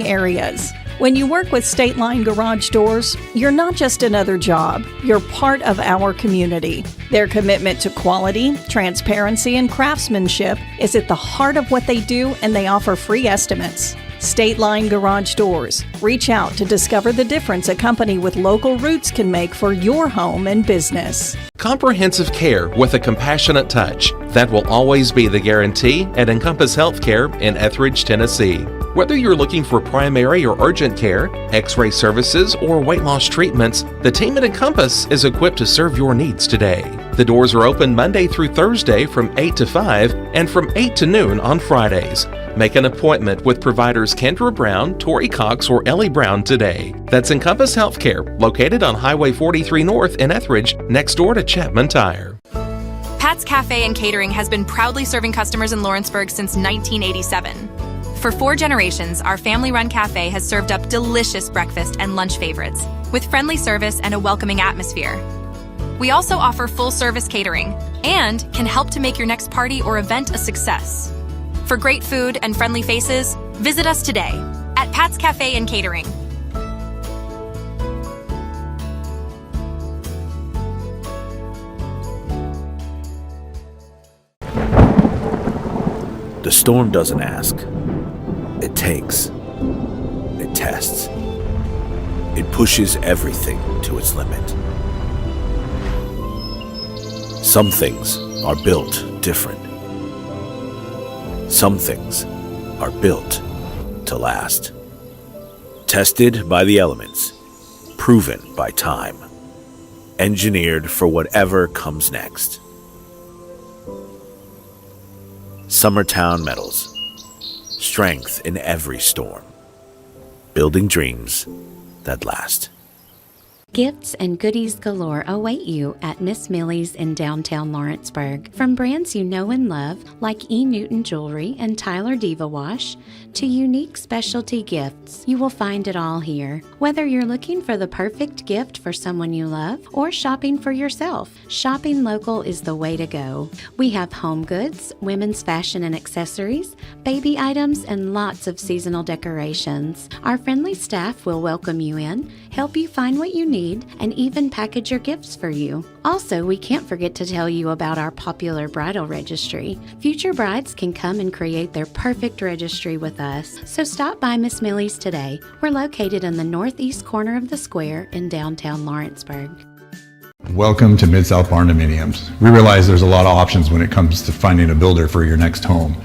areas. When you work with State Line Garage Doors, you're not just another job, you're part of our community. Their commitment to quality, transparency, and craftsmanship is at the heart of what they do, and they offer free estimates. State Line Garage Doors. Reach out to discover the difference a company with local roots can make for your home and business.
Comprehensive care with a compassionate touch. That will always be the guarantee at Encompass Healthcare in Etheridge, Tennessee. Whether you're looking for primary or urgent care, x-ray services, or weight loss treatments, the team at Encompass is equipped to serve your needs today. The doors are open Monday through Thursday from 8 to 5 and from 8 to noon on Fridays. Make an appointment with providers Kendra Brown, Tori Cox, or Ellie Brown today. That's Encompass Healthcare, located on Highway 43 North in Etheridge, next door to Chapman Tire.
Pat's Cafe and Catering has been proudly serving customers in Lawrenceburg since 1987. For 4 generations, our family-run cafe has served up delicious breakfast and lunch favorites, with friendly service and a welcoming atmosphere. We also offer full-service catering and can help to make your next party or event a success. For great food and friendly faces, visit us today at Pat's Cafe and Catering.
The storm doesn't ask. It takes. It tests. It pushes everything to its limit. Some things are built different. Some things are built to last. Tested by the elements, proven by time, engineered for whatever comes next. Summertown Metals. Strength in every storm. Building dreams that last.
Gifts and goodies galore await you at Miss Millie's in downtown Lawrenceburg. From brands you know and love, like E. Newton Jewelry and Tyler Diva Wash, to unique specialty gifts, you will find it all here. Whether you're looking for the perfect gift for someone you love or shopping for yourself, shopping local is the way to go. We have home goods, women's fashion and accessories, baby items, and lots of seasonal decorations. Our friendly staff will welcome you in, help you find what you need, and even package your gifts for you. Also, we can't forget to tell you about our popular bridal registry. Future brides can come and create their perfect registry with us. So stop by Miss Millie's today. We're located in the northeast corner of the square in downtown Lawrenceburg.
Welcome to Mid-South Barn Dominiums. We realize there's a lot of options when it comes to finding a builder for your next home.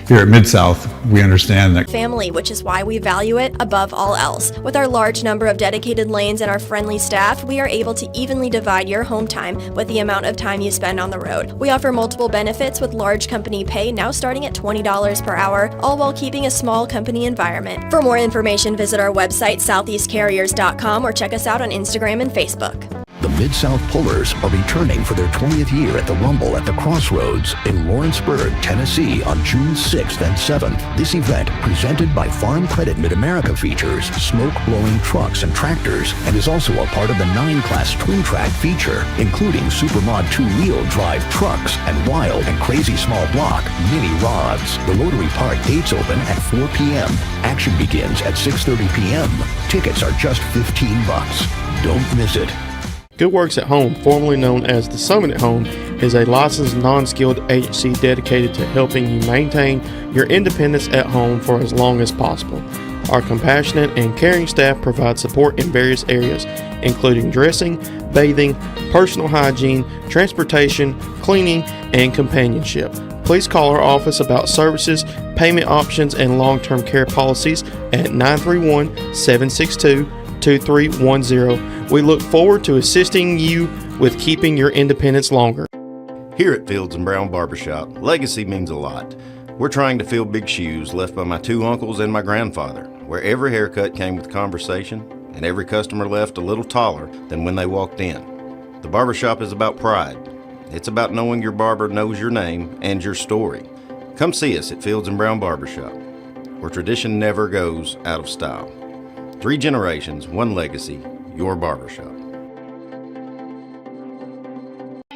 Here at Mid-South, we understand that
family, which is why we value it above all else. With our large number of dedicated lanes and our friendly staff, we are able to evenly divide your home time with the amount of time you spend on the road. We offer multiple benefits with large company pay now starting at $20 per hour, all while keeping a small company environment. For more information, visit our website southeastcarriers.com or check us out on Instagram and Facebook.
The Mid-South Pullers are returning for their 20th year at the Rumble at the Crossroads in Lawrenceburg, Tennessee on June 6th and 7th. This event, presented by Farm Credit Mid-America, features smoke-blowing trucks and tractors and is also a part of the 9-class twin track feature, including Supermod 2-wheel drive trucks and wild and crazy small block mini rods. The Rotary Park gates open at 4 p.m. Action begins at 6:30 p.m. Tickets are just $15. Don't miss it.
Good Works at Home, formerly known as The Summit at Home, is a licensed non-skilled agency dedicated to helping you maintain your independence at home for as long as possible. Our compassionate and caring staff provide support in various areas, including dressing, bathing, personal hygiene, transportation, cleaning, and companionship. Please call our office about services, payment options, and long-term care policies at 931-762-2310. We look forward to assisting you with keeping your independence longer.
Here at Fields & Brown Barbershop, legacy means a lot. We're trying to fill big shoes left by my 2 uncles and my grandfather, where every haircut came with conversation and every customer left a little taller than when they walked in. The barbershop is about pride. It's about knowing your barber knows your name and your story. Come see us at Fields & Brown Barbershop, where tradition never goes out of style. 3 generations, 1 legacy, your barbershop.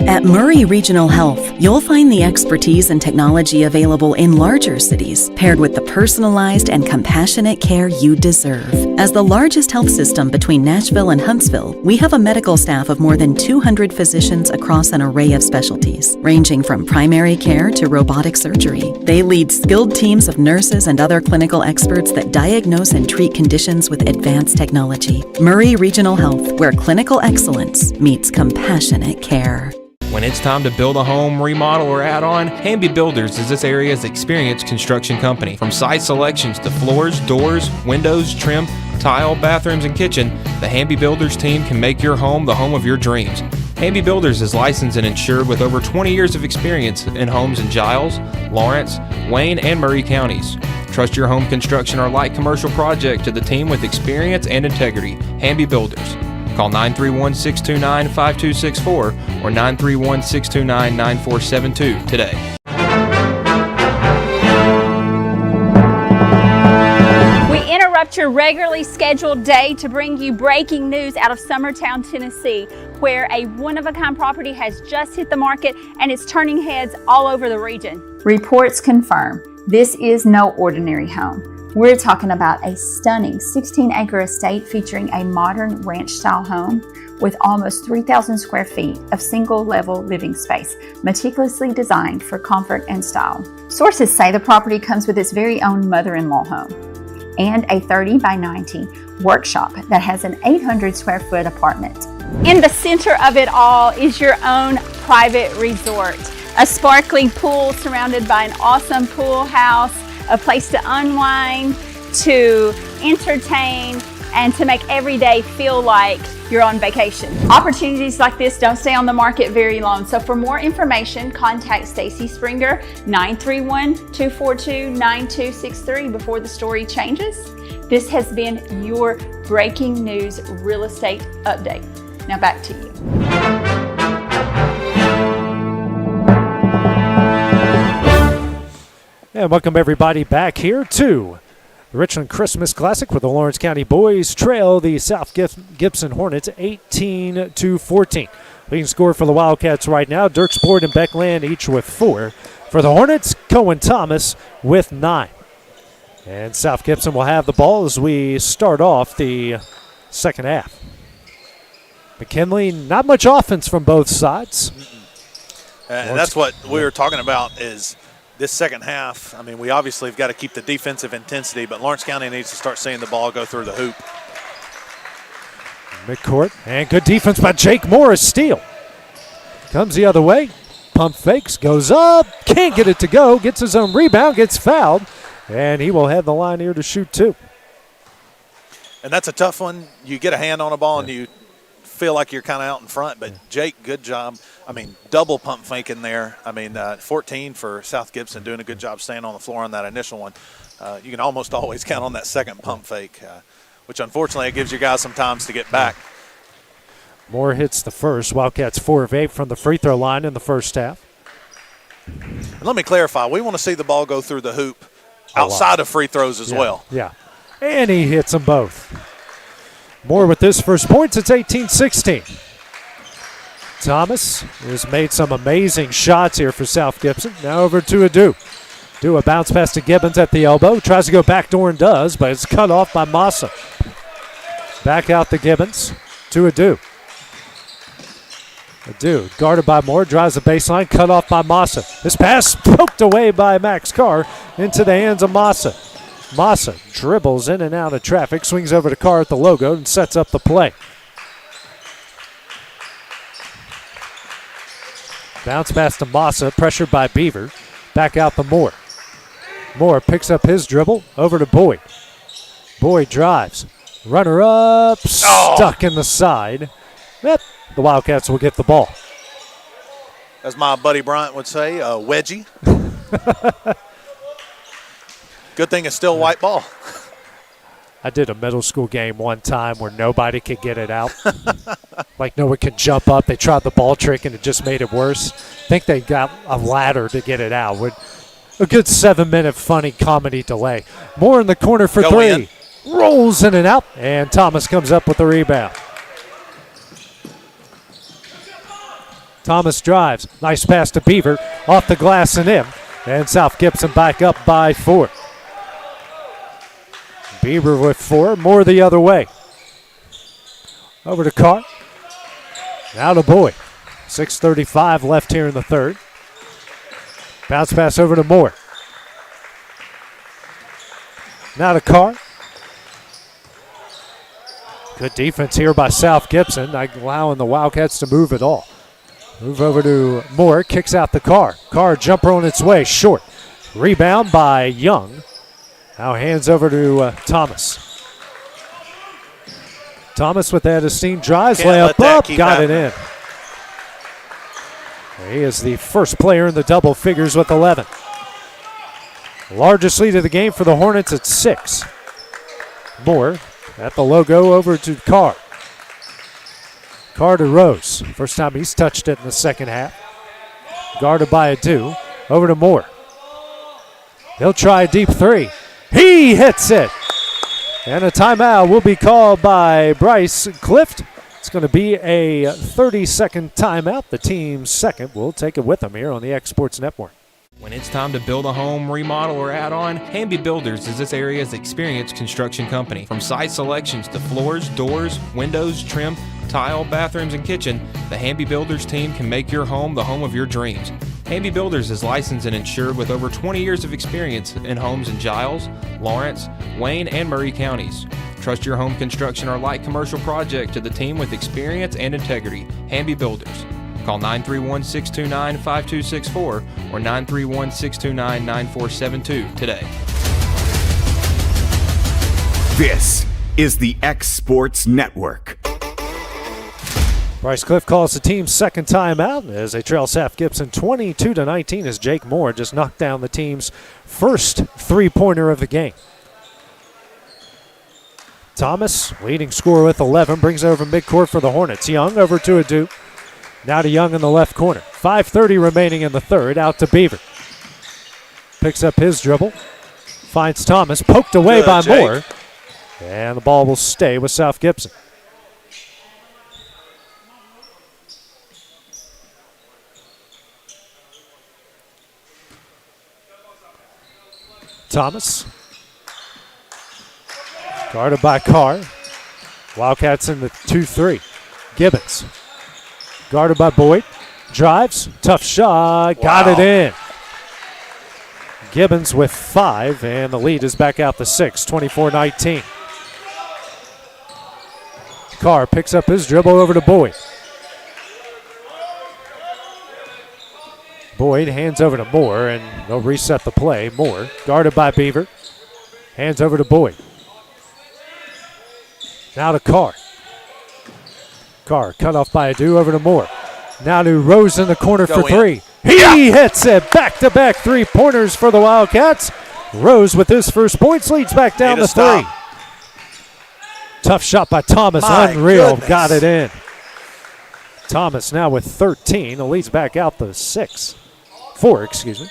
At Murray Regional Health, you'll find the expertise and technology available in larger cities, paired with the personalized and compassionate care you deserve. As the largest health system between Nashville and Huntsville, we have a medical staff of more than 200 physicians across an array of specialties, ranging from primary care to robotic surgery. They lead skilled teams of nurses and other clinical experts that diagnose and treat conditions with advanced technology. Murray Regional Health, where clinical excellence meets compassionate care.
When it's time to build a home, remodel, or add on, Hamby Builders is this area's experienced construction company. From site selections to floors, doors, windows, trim, tile, bathrooms, and kitchen, the Hamby Builders team can make your home the home of your dreams. Hamby Builders is licensed and insured with over 20 years of experience in homes in Giles, Lawrence, Wayne, and Murray counties. Trust your home construction or light commercial project to the team with experience and integrity. Hamby Builders. Call 931-629-5264 or 931-629-9472 today.
We interrupt your regularly scheduled day to bring you breaking news out of Summertown, Tennessee, where a one-of-a-kind property has just hit the market and it's turning heads all over the region.
Reports confirm this is no ordinary home. We're talking about a stunning 16-acre estate featuring a modern ranch-style home with almost 3,000 square feet of single-level living space, meticulously designed for comfort and style. Sources say the property comes with its very own mother-in-law home and a 30 by 90 workshop that has an 800 square foot apartment.
In the center of it all is your own private resort. A sparkling pool surrounded by an awesome pool house, a place to unwind, to entertain, and to make every day feel like you're on vacation. Opportunities like this don't stay on the market very long, so for more information, contact Stacy Springer, 931-242-9263 before the story changes. This has been your breaking news real estate update. Now back to you.
And welcome everybody back here to the Richland Christmas Classic, where the Lawrence County boys trail the South Gibson Hornets 18-14. Leading score for the Wildcats right now, Dirksport and Beckland each with 4. For the Hornets, Cohen Thomas with 9. And South Gibson will have the ball as we start off the second half. McKinley, not much offense from both sides.
And that's what we were talking about is this second half. I mean, we obviously have got to keep the defensive intensity, but Lawrence County needs to start seeing the ball go through the hoop.
Midcourt, and good defense by Jake Morris. Steal. Comes the other way. Pump fakes, goes up, can't get it to go, gets his own rebound, gets fouled, and he will have the line here to shoot 2.
And that's a tough one. You get a hand on a ball and you feel like you're kind of out in front, but Jake, good job. I mean, double pump faking there. I mean, 14 for South Gibson, doing a good job staying on the floor on that initial one. You can almost always count on that second pump fake, which unfortunately it gives your guys some times to get back.
Moore hits the first. Wildcats 4 of 8 from the free throw line in the first half.
And let me clarify, we want to see the ball go through the hoop outside of free throws as well.
Yeah, and he hits them both. Moore with his first points. It's 18-16. Thomas has made some amazing shots here for South Gibson. Now over to Adu. Do a bounce pass to Gibbons at the elbow. Tries to go backdoor and does, but it's cut off by Massa. Back out to Gibbons. To Adu. Adu guarded by Moore. Drives the baseline. Cut off by Massa. This pass poked away by Max Carr into the hands of Massa. Massa dribbles in and out of traffic. Swings over to Carr at the logo and sets up the play. Bounce pass to Massa, pressured by Beaver. Back out to Moore. Moore picks up his dribble, over to Boyd. Boyd drives. Runner up, stuck in the side. Yep, the Wildcats will get the ball.
As my buddy Bryant would say, a wedgie. Good thing it's still white ball.
I did a middle school game one time where nobody could get it out. Like no one could jump up. They tried the ball trick and it just made it worse. I think they got a ladder to get it out. With a good 7-minute funny comedy delay. Moore in the corner for 3. Rolls in and out, and Thomas comes up with the rebound. Thomas drives. Nice pass to Beaver. Off the glass and in. And South Gibson back up by 4. Beaver with 4, Moore the other way. Over to Carr. Now to Boyd. 6:35 left here in the third. Bounce pass over to Moore. Now to Carr. Good defense here by South Gibson, not allowing the Wildcats to move at all. Move over to Moore, kicks out the Carr. Carr jumper on its way, short. Rebound by Young. Now hands over to Thomas. Thomas with that esteemed drives, layup up, got it in. He is the first player in the double figures with 11. Largest lead of the game for the Hornets at 6. Moore at the logo over to Carr. Carr to Rose. First time he's touched it in the second half. Guarded by Adu. Over to Moore. He'll try a deep 3. He hits it. And a timeout will be called by Bryce Clift. It's going to be a 30-second timeout. The team's second. We'll take it with them here on the X Sports Network.
When it's time to build a home, remodel, or add on, Hamby Builders is this area's experienced construction company. From site selections to floors, doors, windows, trim, tile, bathrooms, and kitchen, the Hamby Builders team can make your home the home of your dreams. Hamby Builders is licensed and insured with over 20 years of experience in homes in Giles, Lawrence, Wayne, and Murray counties. Trust your home construction or light commercial project to the team with experience and integrity. Hamby Builders.
Call 931-629-5264 or 931-629-9472 today.
This is the X Sports Network.
Bryce Cliff calls the team's second timeout as they trail South Gibson 22-19 as Jake Moore just knocked down the team's first three-pointer of the game. Thomas, leading scorer with 11, brings over midcourt for the Hornets. Young over to Adu. Now to Young in the left corner. 5:30 remaining in the third. Out to Beaver. Picks up his dribble. Finds Thomas. Poked away by
Jake.
Moore. And the ball will stay with South Gibson. Thomas. Guarded by Carr. Wildcats in the 2-3. Gibbons. Guarded by Boyd. Drives. Tough shot. Got it in. Gibbons with 5, and the lead is back out to 6, 24-19. Carr picks up his dribble over to Boyd. Boyd hands over to Moore, and they'll reset the play. Moore, guarded by Beaver. Hands over to Boyd. Now to Carr. Carr cut off by Adu, over to Moore. Now to Rose in the corner for three. He hits it. Back-to-back three-pointers for the Wildcats. Rose with his first points leads back down to 3. Tough shot by Thomas. Unreal.
Goodness.
Got it in. Thomas now with 13. The lead's back out to 4, excuse me.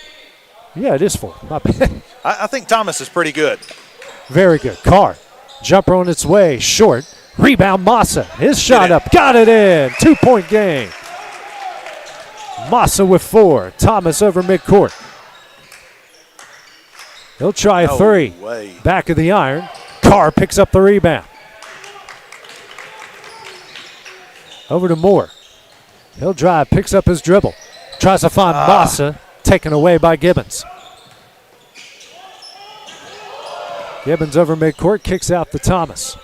Yeah, it is 4. My bad.
I think Thomas is pretty good.
Very good. Carr. Jumper on its way. Short. Rebound Massa. His shot up. Got it in. 2-point game. Massa with 4. Thomas over midcourt. He'll try a 3.
Way.
Back of the iron. Carr picks up the rebound. Over to Moore. He'll drive. Picks up his dribble. Tries to find Massa. Taken away by Gibbons. Gibbons over midcourt. Kicks out to Thomas.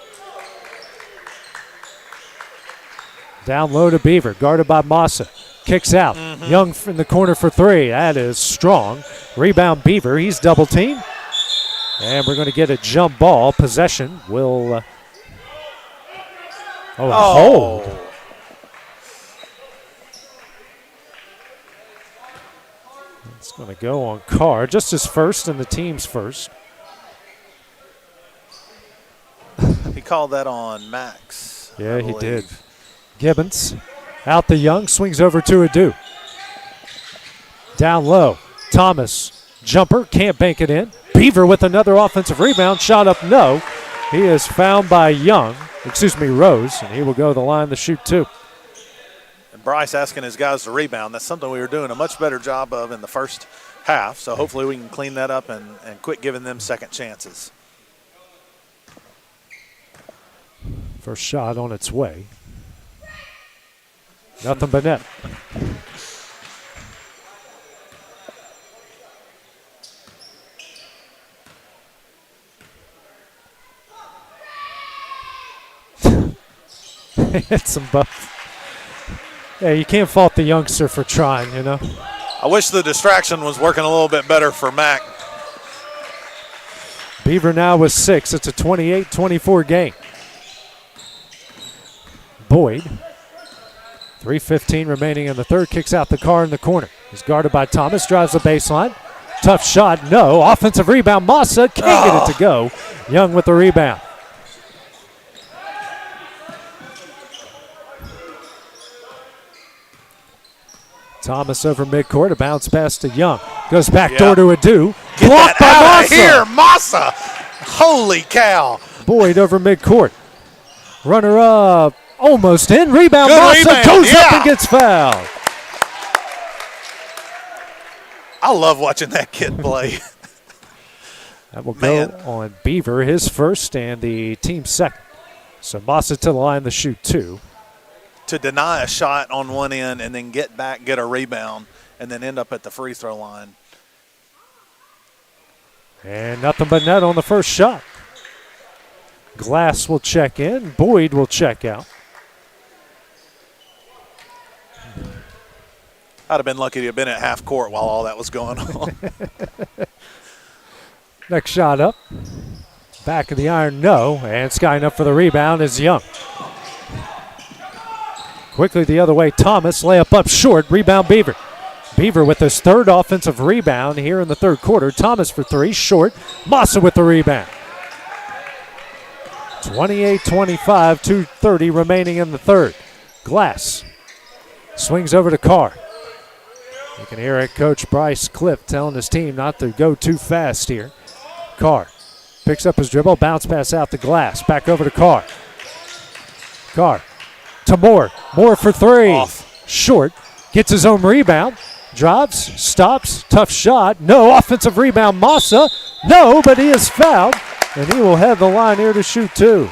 Down low to Beaver. Guarded by Massa. Kicks out. Young in the corner for 3. That is strong. Rebound Beaver. He's double teamed. And we're going to get a jump ball. Possession will. Hold. It's going to go on Carr. Just his first and the team's first.
He called that on Max.
Yeah, he did. Gibbons out the Young, swings over to Adu. Down low, Thomas, jumper, can't bank it in. Beaver with another offensive rebound, shot up, no. He is found by Rose, and he will go to the line to shoot 2.
And Bryce asking his guys to rebound. That's something we were doing a much better job of in the first half, so hopefully we can clean that up and quit giving them second chances.
First shot on its way. Nothing but net. Hits them both. Yeah, you can't fault the youngster for trying, you know.
I wish the distraction was working a little bit better for Mac.
Beaver now with 6. It's a 28-24 game. Boyd, 3:15 remaining in the third, kicks out the Carr in the corner. He's guarded by Thomas, drives the baseline. Tough shot, no. Offensive rebound, Massa can't get it to go. Young with the rebound. Thomas over midcourt, a bounce pass to Young. Goes back door to Adu.
Get
Blocked by
that out
Massa.
of here, Massa. Holy cow.
Boyd over midcourt. Runner up, almost in. Rebound,
Good
Massa
rebound.
goes up and gets fouled.
I love watching that kid play.
That will go on Beaver, his first, and the team's second. So Massa to the line to shoot 2.
To deny a shot on one end and then get back, get a rebound, and then end up at the free throw line.
And nothing but net on the first shot. Glass will check in. Boyd will check out.
I'd have been lucky to have been at half court while all that was going on.
Next shot up. Back of the iron, no. And skying up for the rebound is Young. Quickly the other way, Thomas. Layup up short. Rebound Beaver. Beaver with his third offensive rebound here in the third quarter. Thomas for three, short. Massa with the rebound. 28-25, 2:30 remaining in the third. Glass swings over to Carr. You can hear it, Coach Bryce Cliff telling his team not to go too fast here. Carr picks up his dribble, bounce pass out to Glass. Back over to Carr. Carr to Moore. Moore for three.
Off.
Short. Gets his own rebound. Drives, stops, tough shot. No offensive rebound, Massa. No, but he is fouled, and he will have the line here to shoot two.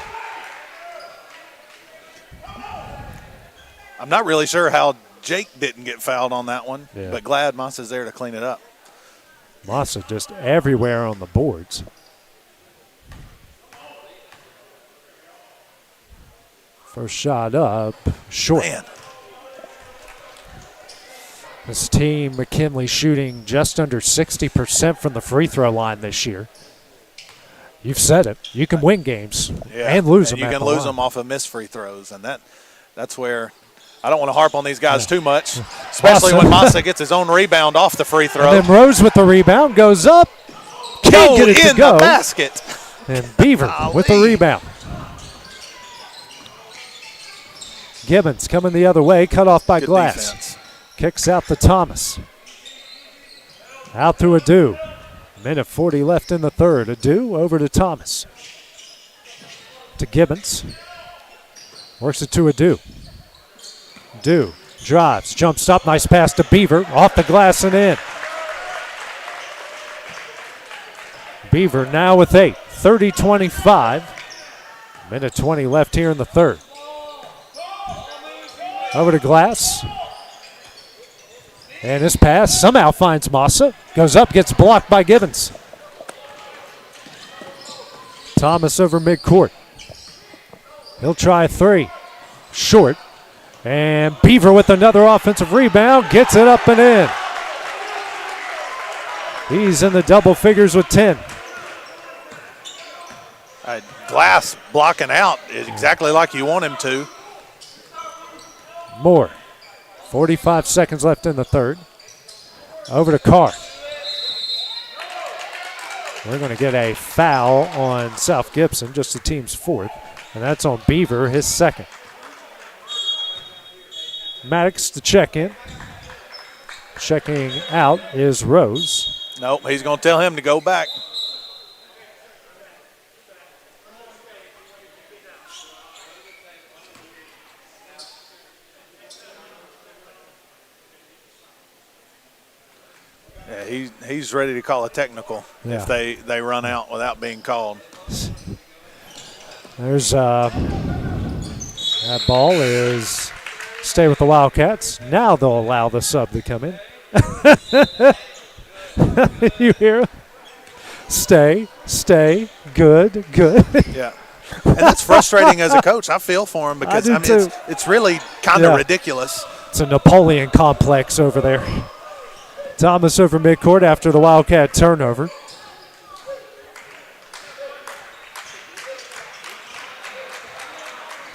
I'm not really sure how Jake didn't get fouled on that one,
Yeah.
but glad Massa's there to clean it up.
Massa just everywhere on the boards. First shot up, short.
Man.
This team, McKinley, shooting just under 60% from the free throw line this year. You've said it. You can win games and lose them.
You can lose them off of missed free throws, and that's where I don't want to harp on these guys too much, especially when Massa gets his own rebound off the free throw.
And then Rose with the rebound goes up. Can't get it to go.
The basket.
And Beaver with the rebound. Gibbons coming the other way, cut off by
Good
Glass.
defense.
Kicks out to Thomas. Out to Adu. Minute 40 left in the third. Adu over to Thomas. To Gibbons. Works it to Adu. Adu drives, jump stop, nice pass to Beaver. Off the glass and in. Beaver now with 8. 30-25. Minute 20 left here in the third. Over to Glass. And his pass somehow finds Massa. Goes up, gets blocked by Gibbons. Thomas over midcourt. He'll try a three. Short. And Beaver with another offensive rebound. Gets it up and in. He's in the double figures with 10.
Glass blocking out is exactly like you want him to.
Moore. 45 seconds left in the third. Over to Carr. We're going to get a foul on South Gibson, just the team's fourth, and that's on Beaver, his second. Maddox to check in. Checking out is Rose.
Nope, he's going to tell him to go back. Yeah, he's ready to call a technical if they run out without being called.
There's that ball is stay with the Wildcats. Now they'll allow the sub to come in. You hear? Stay, good.
Yeah. And that's frustrating as a coach. I feel for him because it's really kind of ridiculous.
It's a Napoleon complex over there. Thomas over midcourt after the Wildcat turnover.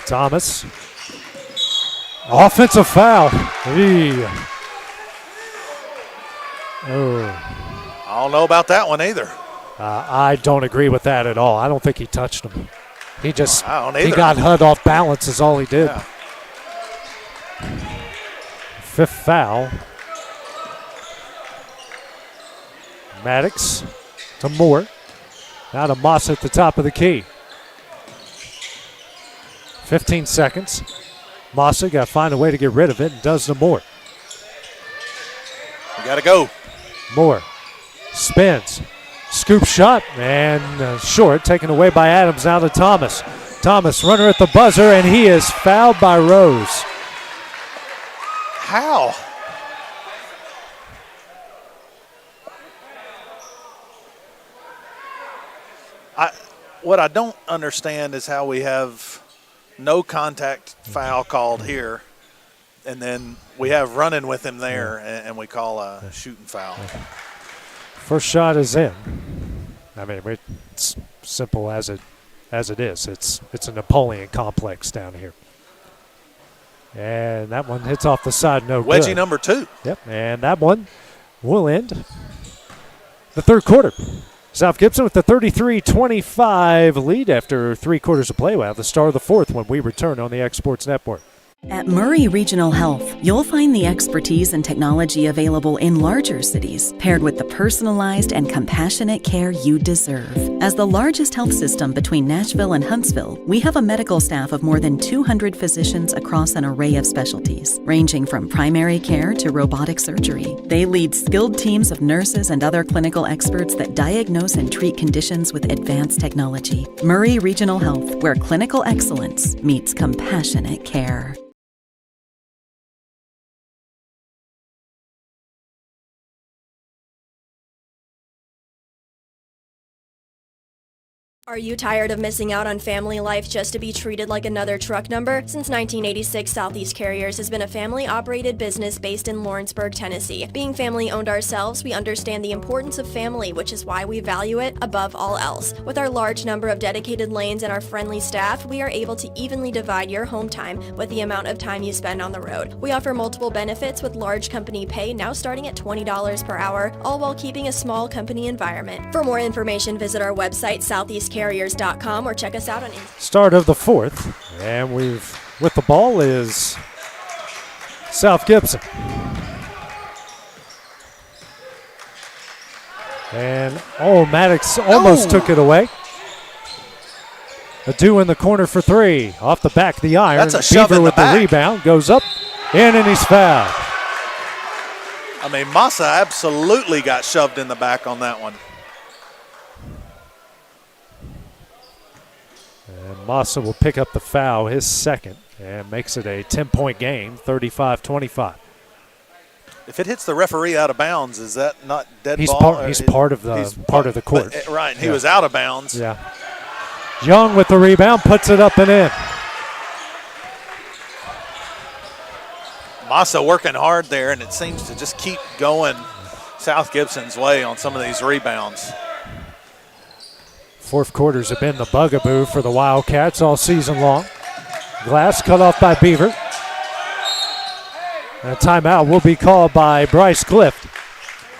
Thomas. Offensive foul. Oh.
I don't know about that one either.
I don't agree with that at all. I don't think he touched him. He just
he
got HUD off balance is all he did.
Yeah.
Fifth foul. Maddox to Moore. Now to Moss at the top of the key. 15 seconds. Mossa got to find a way to get rid of it and does to Moore.
You got to go.
Moore spins. Scoop shot and short, taken away by Adams. Now to Thomas. Thomas, runner at the buzzer, and he is fouled by Rose.
How? What I don't understand is how we have no contact foul called here and then we have running with him there, and we call a shooting foul.
First shot is in. I mean, it's simple as it is. It's a Napoleon complex down here. And that one hits off the side, no good.
Wedgie number 2.
Yep, and that one will end the third quarter. South Gibson with the 33-25 lead after 3 quarters of play. We'll have the start of the fourth when we return on the X Sports Network.
At Murray Regional Health, you'll find the expertise and technology available in larger cities, paired with the personalized and compassionate care you deserve. As the largest health system between Nashville and Huntsville, we have a medical staff of more than 200 physicians across an array of specialties, ranging from primary care to robotic surgery. They lead skilled teams of nurses and other clinical experts that diagnose and treat conditions with advanced technology. Murray Regional Health, where clinical excellence meets compassionate care.
Are you tired of missing out on family life just to be treated like another truck number? Since 1986, Southeast Carriers has been a family-operated business based in Lawrenceburg, Tennessee. Being family-owned ourselves, we understand the importance of family, which is why we value it above all else. With our large number of dedicated lanes and our friendly staff, we are able to evenly divide your home time with the amount of time you spend on the road. We offer multiple benefits with large company pay now starting at $20 per hour, all while keeping a small company environment. For more information, visit our website, southeastcarriers.com, or check us out on Instagram.
Start of the fourth, and with the ball is South Gibson. And Maddox almost took it away. Adu in the corner for 3. Off the back of the iron.
That's a shove
Beaver
in
with
the back.
rebound. Goes up, in, and he's fouled.
I mean, Massa absolutely got shoved in the back on that one.
And Massa will pick up the foul, his second, and makes it a 10-point game, 35-25.
If it hits the referee out of bounds, is that not dead
He's
ball?
he's part of the court.
But, right, he was out of bounds.
Yeah. Young with the rebound, puts it up and in.
Massa working hard there, and it seems to just keep going South Gibson's way on some of these rebounds.
Fourth quarters have been the bugaboo for the Wildcats all season long. Glass cut off by Beaver. And a timeout will be called by Bryce Clift.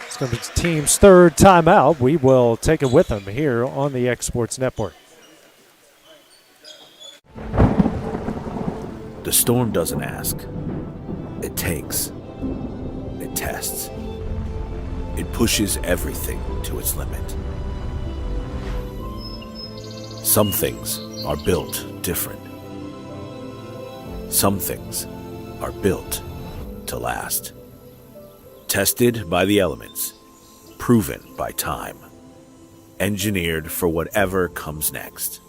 It's going to be the team's third timeout. We will take it with them here on the X Sports Network.
The storm doesn't ask. It takes. It tests. It pushes everything to its limit. Some things are built different. Some things are built to last. Tested by the elements. Proven by time. Engineered for whatever comes next.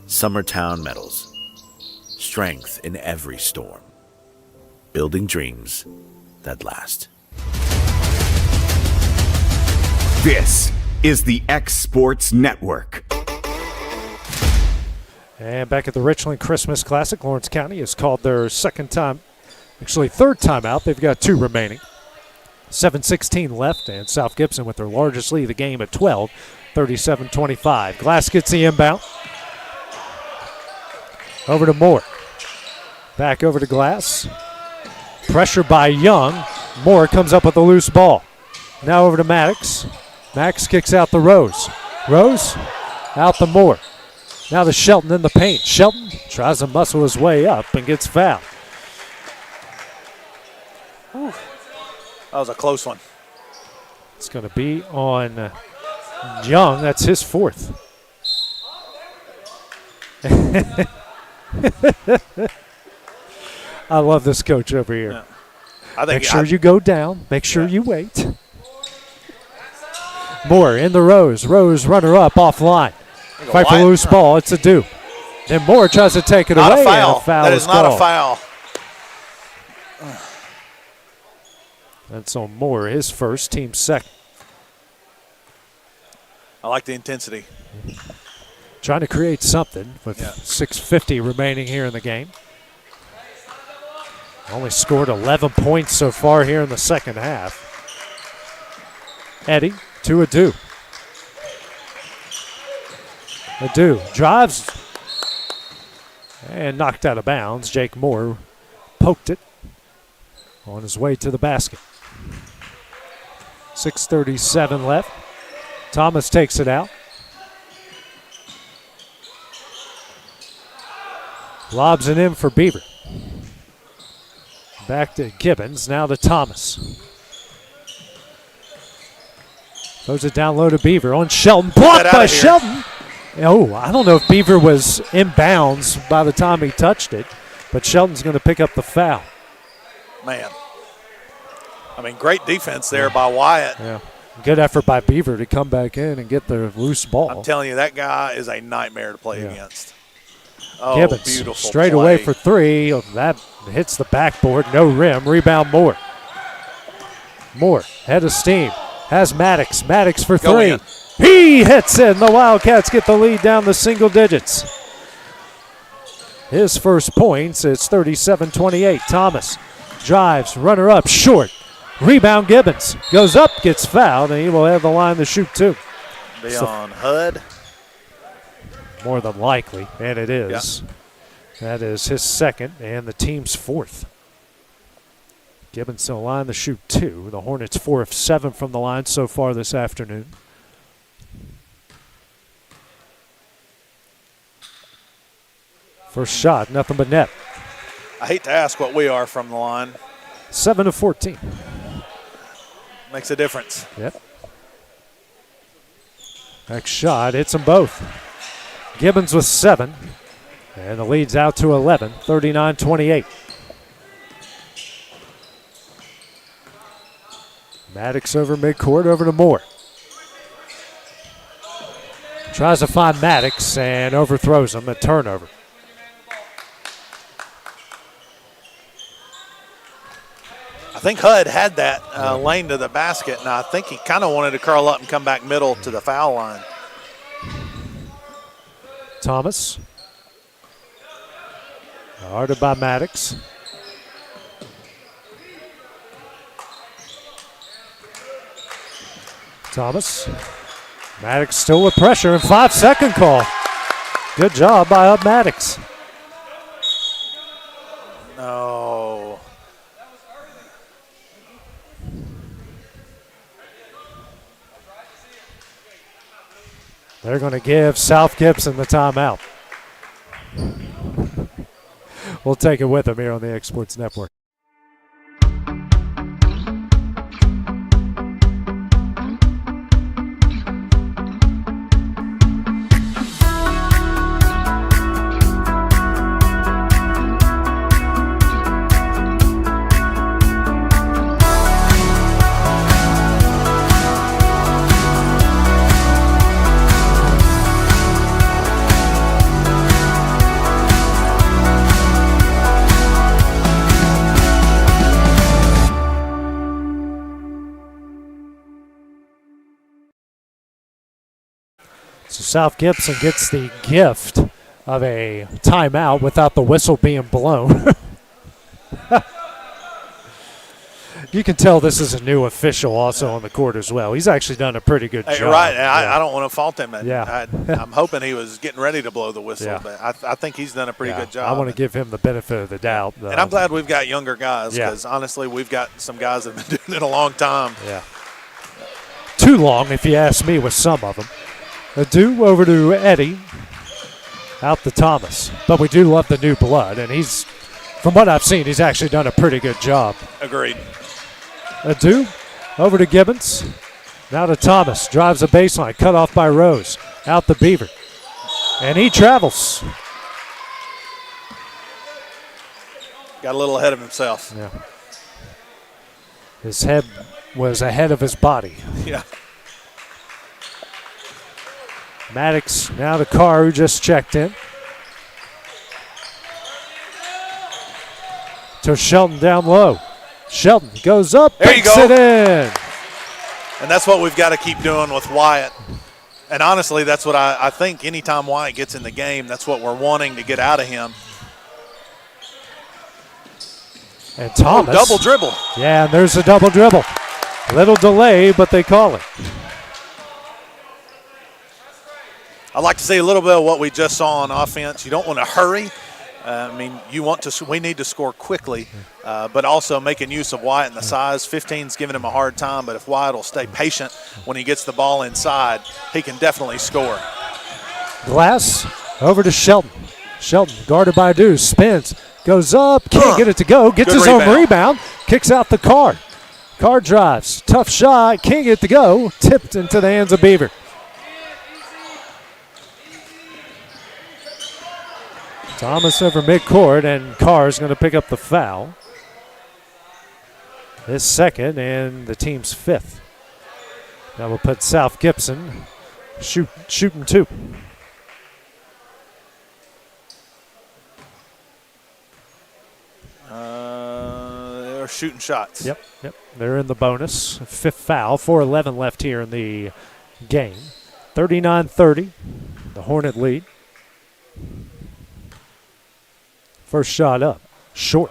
Summertown Metals. Strength in every storm. Building dreams that last.
This is the X Sports Network.
And back at the Richland Christmas Classic, Lawrence County has called their third timeout. They've got 2 remaining. 7:16 left, and South Gibson with their largest lead of the game at 12, 37-25. Glass gets the inbound. Over to Moore. Back over to Glass. Pressure by Young. Moore comes up with a loose ball. Now over to Maddox. Max kicks out the Rose. Rose out the Moore. Now to Shelton in the paint. Shelton tries to muscle his way up and gets fouled.
That was a close one.
It's going to be on Young. That's his 4th. I love this coach over here.
Yeah. I think
make sure you go down. Make sure you wait. Moore in the Rose. Rose runner up offline. Fight for loose ball. It's Adu. Then Moore tries to take it
not
away.
A foul.
And a foul
that is not
called.
a foul.
That's on Moore, his first, team second.
I like the intensity.
Trying to create something with 6:50 remaining here in the game. Only scored 11 points so far here in the second half. Eddie to Adu. Adu drives and knocked out of bounds. Jake Moore poked it on his way to the basket. 6:37 left. Thomas takes it out. Lobs it in for Beaver. Back to Gibbons, now to Thomas. Throws it down low to Beaver on Shelton. Blocked by Shelton. Oh, I don't know if Beaver was in bounds by the time he touched it, but Shelton's going to pick up the foul.
Man. I mean, great defense there by Wyatt.
Yeah. Good effort by Beaver to come back in and get the loose ball.
I'm telling you, that guy is a nightmare to play against. Oh,
Gibbons
beautiful
straight
play.
away for three. That hits the backboard. No rim. Rebound Moore. Moore, head of steam. Has Maddox. Maddox for three. He hits it, and the Wildcats get the lead down to single digits. His first points, it's 37-28. Thomas drives, runner up, short. Rebound Gibbons. Goes up, gets fouled, and he will have the line to shoot two.
Be on Hud.
More than likely, and it is. Yeah. That is his second and the team's fourth. Gibbons to the line to shoot two. The Hornets 4 of 7 from the line so far this afternoon. First shot, nothing but net.
I hate to ask what we are from the line.
7 of 14.
Makes a difference.
Yep. Next shot hits them both. Gibbons with 7, and the lead's out to 11, 39-28. Maddox over midcourt, over to Moore. Tries to find Maddox and overthrows him, a turnover.
I think Hud had that lane to the basket, and I think he kind of wanted to curl up and come back middle to the foul line.
Thomas. Guarded by Maddox. Thomas. Maddox still with pressure, and 5-second call. Good job by Maddox.
No.
They're going to give South Gibson the timeout. We'll take it with them here on the X Sports Network. So South Gibson gets the gift of a timeout without the whistle being blown. You can tell this is a new official also on the court as well. He's actually done a pretty good job.
Right,
yeah.
I don't want to fault him.
Yeah.
I'm hoping he was getting ready to blow the whistle,
Yeah.
but I think he's done a pretty good job.
I want to give him the benefit of the doubt.
And I'm glad we've got younger guys because, honestly, we've got some guys that have been doing it a long time.
Yeah. Too long, if you ask me, with some of them. Adu over to Eddie. Out to Thomas. But we do love the new blood, and he's, from what I've seen, he's actually done a pretty good job.
Agreed.
Adu over to Gibbons. Now to Thomas. Drives the baseline. Cut off by Rose. Out to Beaver. And he travels.
Got a little ahead of himself.
Yeah. His head was ahead of his body.
Yeah.
Maddox now to Carr, who just checked in. To Shelton down low. Shelton goes up,
there you
banks
go.
It in.
And that's what we've got to keep doing with Wyatt. And honestly, that's what I think anytime Wyatt gets in the game, that's what we're wanting to get out of him.
And Thomas.
Double dribble.
Yeah, and there's a double dribble. Little delay, but they call it.
I'd like to see a little bit of what we just saw on offense. You don't want to hurry. We need to score quickly, but also making use of Wyatt and the size. 15's giving him a hard time, but if Wyatt will stay patient when he gets the ball inside, he can definitely score.
Glass over to Shelton. Shelton guarded by Deuce, spins, goes up, can't get it to go, gets his own rebound, kicks out the Carr. Carr drives, tough shot, can't get it to go, tipped into the hands of Beaver. Thomas over midcourt, and Carr is going to pick up the foul. His second and the team's fifth. That will put South Gibson shooting two.
They're shooting shots.
Yep. They're in the bonus. Fifth foul, 4:11 left here in the game. 39-30, the Hornet lead. First shot up, short.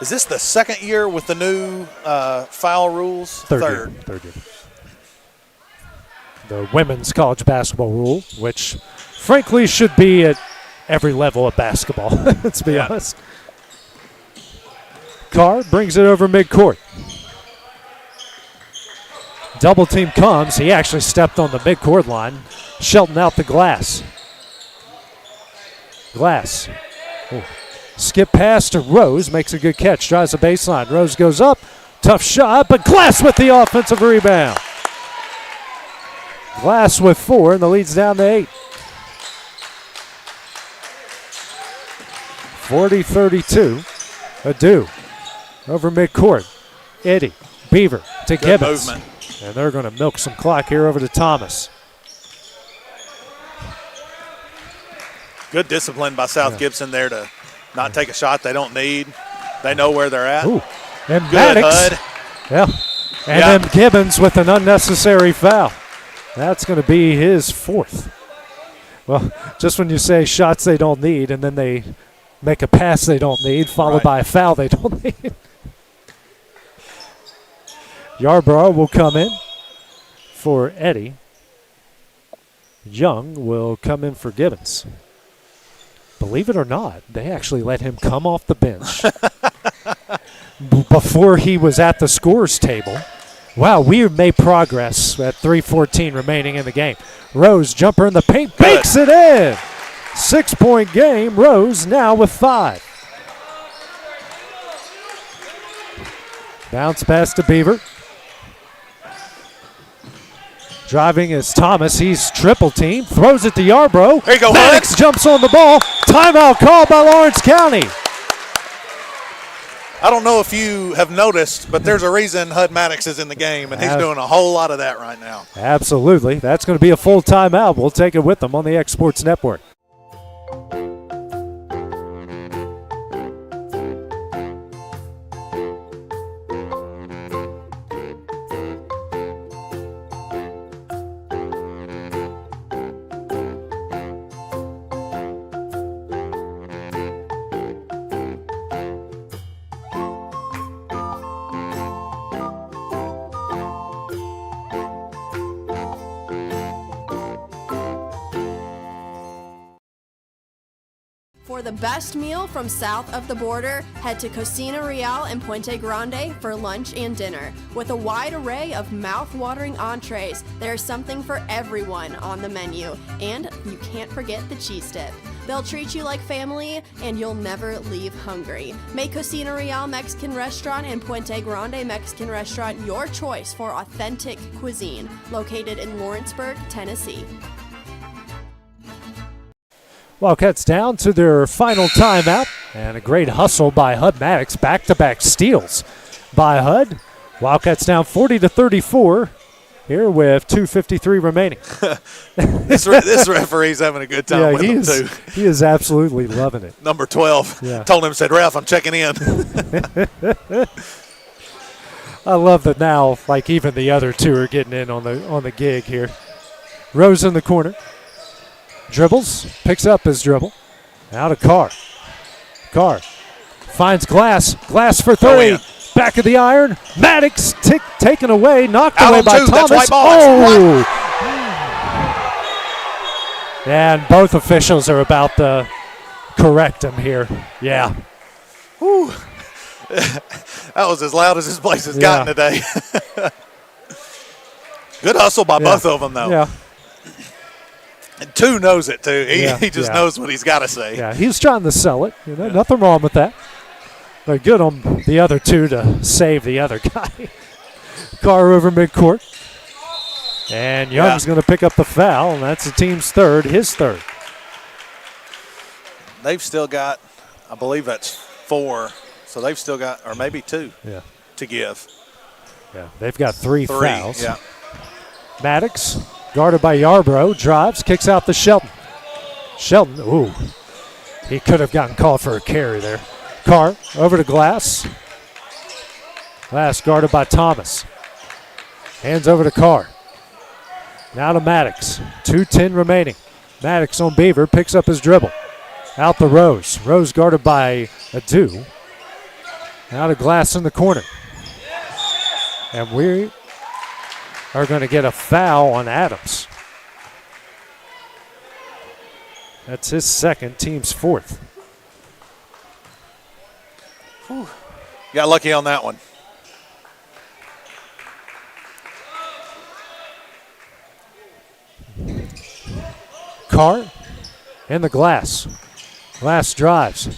Is this the second year with the new foul rules?
Third year. The women's college basketball rule, which frankly should be at every level of basketball, let's be honest. Carr brings it over midcourt. Double team comes. He actually stepped on the midcourt line. Shelton out the glass. Glass. Ooh. Skip pass to Rose, makes a good catch, drives the baseline. Rose goes up, tough shot, but Glass with the offensive rebound. Glass with 4, and the lead's down to 8. 40-32. Adu over midcourt. Eddie, Beaver to
Good
Gibbons.
movement.
And they're going to milk some clock here over to Thomas.
Good discipline by South Gibson there to not take a shot they don't need. They know where they're at.
Ooh. And
Good
Maddox.
HUD.
Yeah. And then Gibbons with an unnecessary foul. That's going to be his fourth. Well, just when you say shots they don't need and then they make a pass they don't need, followed by a foul they don't need. Yarborough will come in for Eddie. Young will come in for Gibbons. Believe it or not, they actually let him come off the bench before he was at the scorer's table. Wow, we have made progress at 3:14 remaining in the game. Rose, jumper in the paint, bakes it in. 6-point game. Rose now with 5. Bounce pass to Beaver. Driving is Thomas. He's triple team. Throws it to Yarborough.
There you go,
Maddox jumps on the ball. Timeout called by Lawrence County.
I don't know if you have noticed, but there's a reason Hud Maddox is in the game, and he's doing a whole lot of that right now.
Absolutely. That's going to be a full timeout. We'll take it with them on the X Sports Network.
For the best meal from south of the border, head to Cocina Real and Puente Grande for lunch and dinner. With a wide array of mouth-watering entrees, there's something for everyone on the menu. And you can't forget the cheese dip. They'll treat you like family, and you'll never leave hungry. Make Cocina Real Mexican Restaurant and Puente Grande Mexican Restaurant your choice for authentic cuisine, located in Lawrenceburg, Tennessee.
Wildcats down to their final timeout, and a great hustle by Hud Maddox. Back-to-back steals by Hud. Wildcats down 40-34 here with 2:53 remaining.
This referee's having a good time with him, too.
He is absolutely loving it.
Number 12 told him, said, "Ref, I'm checking in."
I love that now, like even the other two are getting in on the gig here. Rose in the corner. Dribbles, picks up his dribble. Now to Carr. Carr Finds Glass. Glass for three.
Oh, yeah.
Back of the iron. Maddox taken away. Knocked
Out
away
on
by
two.
Thomas.
That's white ball.
Oh! And both officials are about to correct him here. Yeah.
Whew. That was as loud as this place has gotten today. Good hustle by both of them, though.
Yeah.
And two knows it, too. He just
Yeah.
knows what he's got to say.
Yeah, he was trying to sell it. Nothing wrong with that. But good on the other two to save the other guy. Carr over midcourt. And Young's going to pick up the foul, and that's the team's third, his third.
They've still got, I believe that's 4, so they've still got, or maybe 2 to give.
Yeah, they've got three fouls.
Yeah.
Maddox, guarded by Yarbrough, drives, kicks out to Shelton. Shelton, ooh, he could have gotten called for a carry there. Carr over to Glass. Glass guarded by Thomas. Hands over to Carr. Now to Maddox. 2:10 remaining. Maddox on Beaver, picks up his dribble. Out to Rose. Rose guarded by Adu. Now to Glass in the corner. And we are going to get a foul on Adams. That's his second, team's fourth.
Whew. Got lucky on that one.
Carr in the Glass. Glass drives.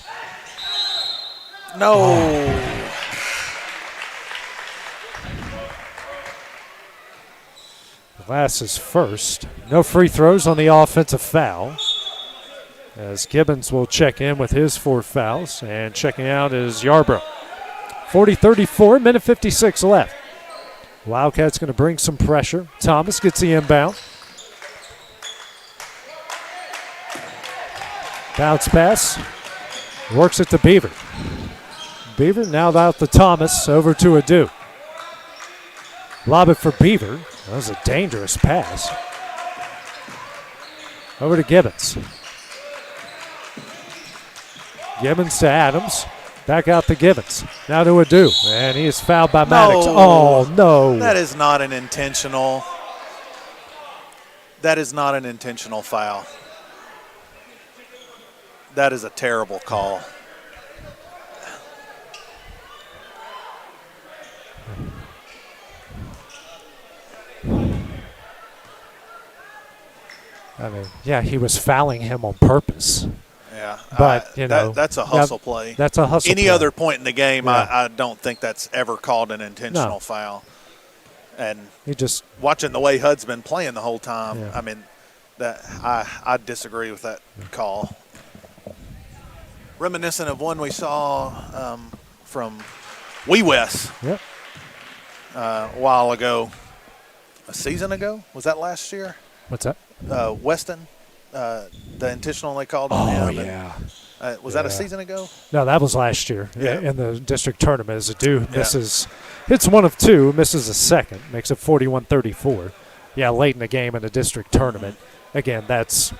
No.
Glass is first. No free throws on the offensive foul. As Gibbons will check in with his 4 fouls. And checking out is Yarbrough. 40-34, minute 56 left. Wildcats going to bring some pressure. Thomas gets the inbound. Bounce pass. Works it to Beaver. Beaver now out to Thomas. Over to Adu. Lob it for Beaver. That was a dangerous pass. Over to Gibbons. Gibbons to Adams. Back out to Gibbons. Now to Adu. And he is fouled by Maddox. Oh, no.
That is not an intentional. That is not an intentional foul. That is a terrible call.
I mean, yeah, he was fouling him on purpose.
Yeah,
but you know
that's a hustle play.
That's a hustle.
Any
play.
other point in the game,
Yeah.
I don't think that's ever called an intentional foul. And
he just
watching the way Hud's been playing the whole time.
Yeah.
I mean, that I disagree with that call. Reminiscent of one we saw from Wee West a while ago, a season ago. Was that last year?
What's that?
Weston, the intentional they called on him.
Oh, yeah.
Was that a season ago?
No, that was last year
Yeah.
in the district tournament. As Adu misses, hits one of two, misses a second, makes it 41-34. Yeah, late in the game in the district tournament. Again, it's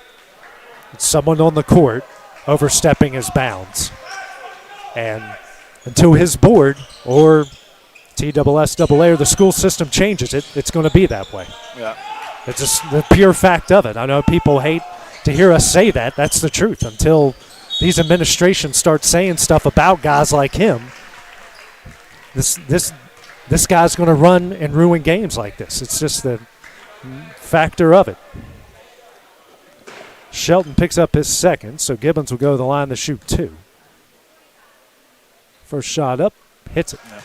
someone on the court overstepping his bounds. And until his board or TSSAA or the school system changes it, it's going to be that way.
Yeah.
It's just the pure fact of it. I know people hate to hear us say that. That's the truth. Until these administrations start saying stuff about guys like him, this guy's going to run and ruin games like this. It's just the factor of it. Shelton picks up his second, so Gibbons will go to the line to shoot 2. First shot up, hits it.
Yeah.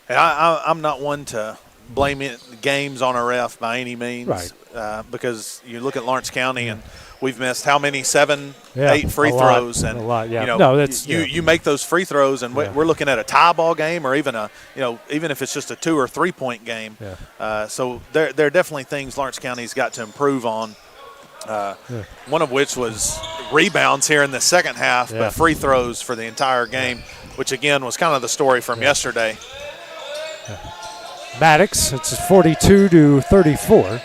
And I'm not one to blame games on a ref by any means,
right?
Because you look at Lawrence County and we've missed how many 7,
Yeah,
8 free
a lot,
throws, and
a lot, yeah.
you know,
No, that's-
you make those free throws, and we're looking at a tie ball game, or even even if it's just a 2 or 3 point game. So there are definitely things Lawrence County's got to improve on. One of which was rebounds here in the second half, but free throws for the entire game, which again was kind of the story from yesterday.
Maddox, it's 42-34.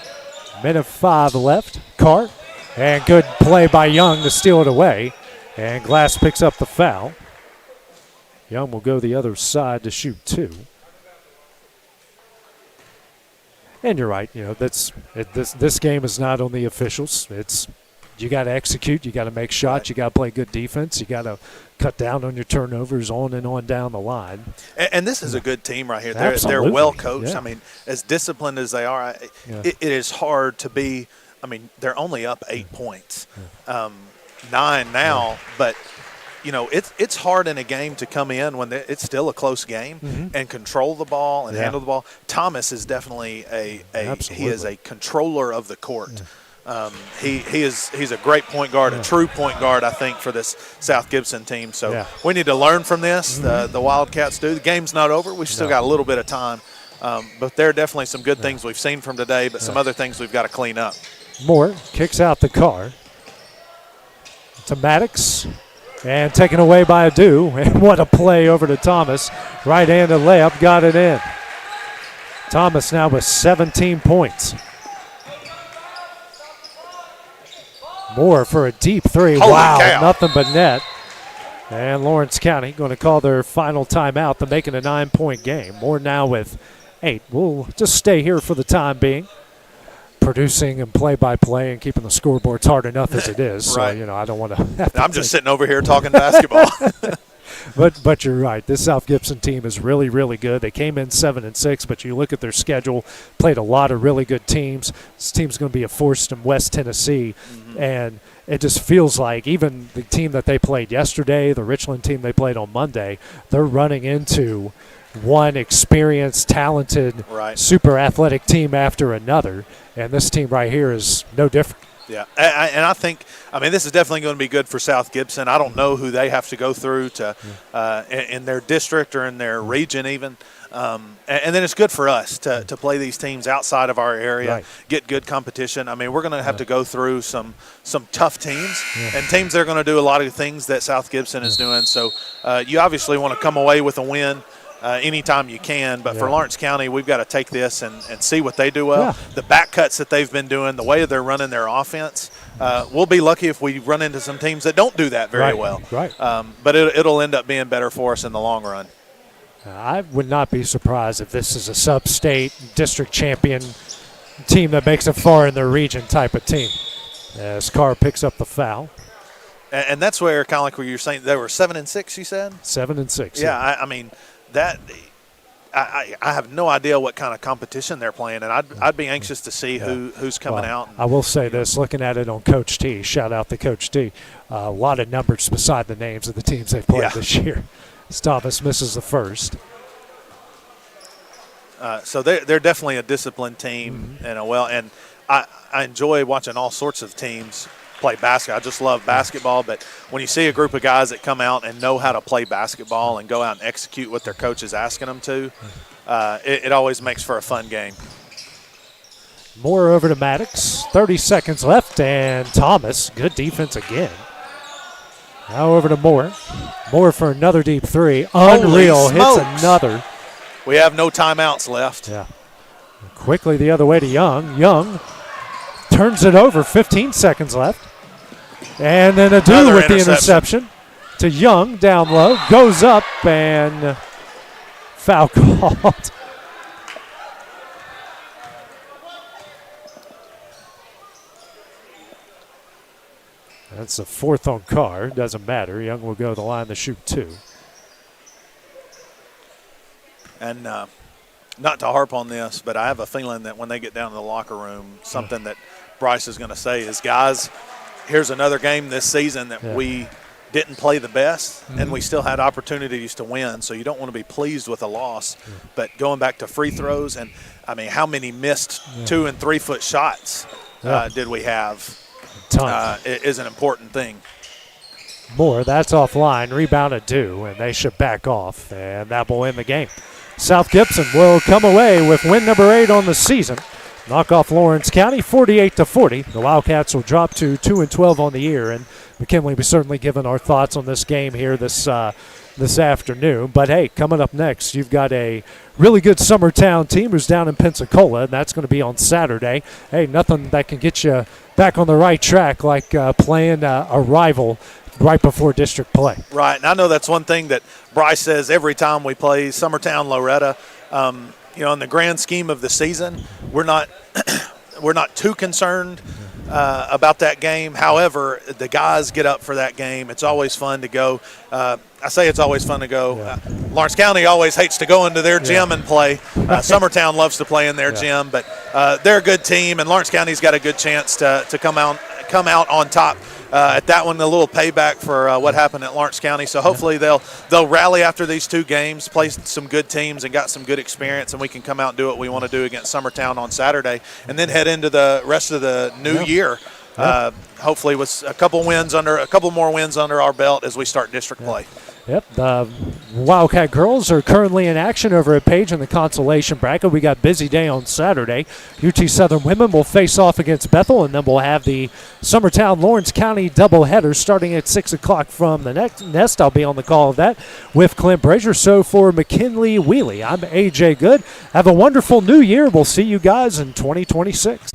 Minute 5 left. Carr And good play by Young to steal it away. And Glass picks up the foul. Young will go the other side to shoot 2. And you're right, this game is not on the officials. It's you got to execute, you got to make shots, you got to play good defense, you got to cut down on your turnovers on and on down the line.
And this is a good team right here.
Absolutely.
They're well coached.
Yeah.
I mean, as disciplined as they are, it is hard to be. I mean, they're only up 8 points, 9 now, but. It's hard in a game to come in when it's still a close game and control the ball and handle the ball. Thomas is definitely he is a controller of the court. He's a great point guard, a true point guard, I think, for this South Gibson team. So we need to learn from this. The Wildcats do. The game's not over. We've still got a little bit of time, but there are definitely some good things we've seen from today, but some other things we've got to clean up.
Moore kicks out the car to Maddox. And taken away by Adu. And what a play over to Thomas. Right-handed layup, got it in. Thomas now with 17 points. Moore for a deep 3.
Holy
wow,
cow.
Nothing but net. And Lawrence County going to call their final timeout to make it a 9-point game. Moore now with 8. We'll just stay here for the time being. Producing and play-by-play and keeping the scoreboards hard enough as it is.
Right.
So, I don't want to
I'm just sitting over here talking basketball.
But you're right. This South Gibson team is really, really good. They came in 7-6, but you look at their schedule, played a lot of really good teams. This team's going to be a force in West Tennessee, and it just feels like even the team that they played yesterday, the Richland team they played on Monday, they're running into one experienced, talented, super athletic team after another, and this team right here is no different.
Yeah, and I think, this is definitely going to be good for South Gibson. I don't know who they have to go through to in their district or in their region even. And then it's good for us to play these teams outside of our area, get good competition. We're going to have to go through some tough teams and teams that are going to do a lot of things that South Gibson is doing. So you obviously want to come away with a win anytime you can. But for Lawrence County, we've got to take this and see what they do well. The back cuts that they've been doing, the way they're running their offense, we'll be lucky if we run into some teams that don't do that very well. But it'll end up being better for us in the long run.
I would not be surprised if this is a sub-state district champion team that makes it far in their region type of team. As Carr picks up the foul.
And that's where, kind of like what you were saying, they were 7-6, you said?
7-6.
Yeah, that I have no idea what kind of competition they're playing, and I'd be anxious to see who's coming out.
I will say this, looking at it on Coach T, shout out to Coach T, a lot of numbers beside the names of the teams they've played this year. Thomas misses the first.
So they're definitely a disciplined team, and I enjoy watching all sorts of teams play basketball. I just love basketball, but when you see a group of guys that come out and know how to play basketball and go out and execute what their coach is asking them to, it always makes for a fun game.
Moore over to Maddox, 30 seconds left, and Thomas, good defense again. Now over to Moore. Moore for another deep 3. Unreal, hits another.
We have no timeouts left.
Yeah. Quickly the other way to Young. Young turns it over, 15 seconds left. And then Adu with the interception to Young, down low, goes up, and foul called. That's the 4th on Carr. Doesn't matter. Young will go to the line to shoot 2.
And not to harp on this, but I have a feeling that when they get down to the locker room, something that Bryce is going to say is, guys, here's another game this season that we didn't play the best, and we still had opportunities to win. So you don't want to be pleased with a loss. But going back to free throws, and how many missed 2 and 3 foot shots did we have? Is an important thing.
Moore, that's offline. Rebounded Adu, and they should back off, and that will end the game. South Gibson will come away with win number 8 on the season. Knock off Lawrence County 48-40. The Wildcats will drop to 2-12 on the year, and McKinley will certainly given our thoughts on this game here this afternoon. But hey, coming up next, you've got a really good Summertown team who's down in Pensacola, and that's going to be on Saturday. Hey, nothing that can get you back on the right track, like playing a rival right before district play.
Right, and I know that's one thing that Bryce says every time we play Summertown Loretta. In the grand scheme of the season, we're not too concerned about that game. However, the guys get up for that game. It's always fun to go. I say it's always fun to go.
Yeah.
Lawrence County always hates to go into their gym and play. Summertown loves to play in their gym, but they're a good team, and Lawrence County's got a good chance to come out on top. At that one, a little payback for what happened at Lawrence County. So hopefully they'll rally after these two games, play some good teams, and got some good experience, and we can come out and do what we want to do against Summertown on Saturday, and then head into the rest of the new year. Hopefully with a couple more wins under our belt as we start district play.
Yep, the Wildcat girls are currently in action over at Page in the consolation bracket. We got a busy day on Saturday. UT Southern women will face off against Bethel, and then we'll have the Summertown Lawrence County doubleheader starting at 6 o'clock from the nest. I'll be on the call of that with Clint Brazier. So for McKinley Wheelie, I'm AJ Good. Have a wonderful new year. We'll see you guys in 2026.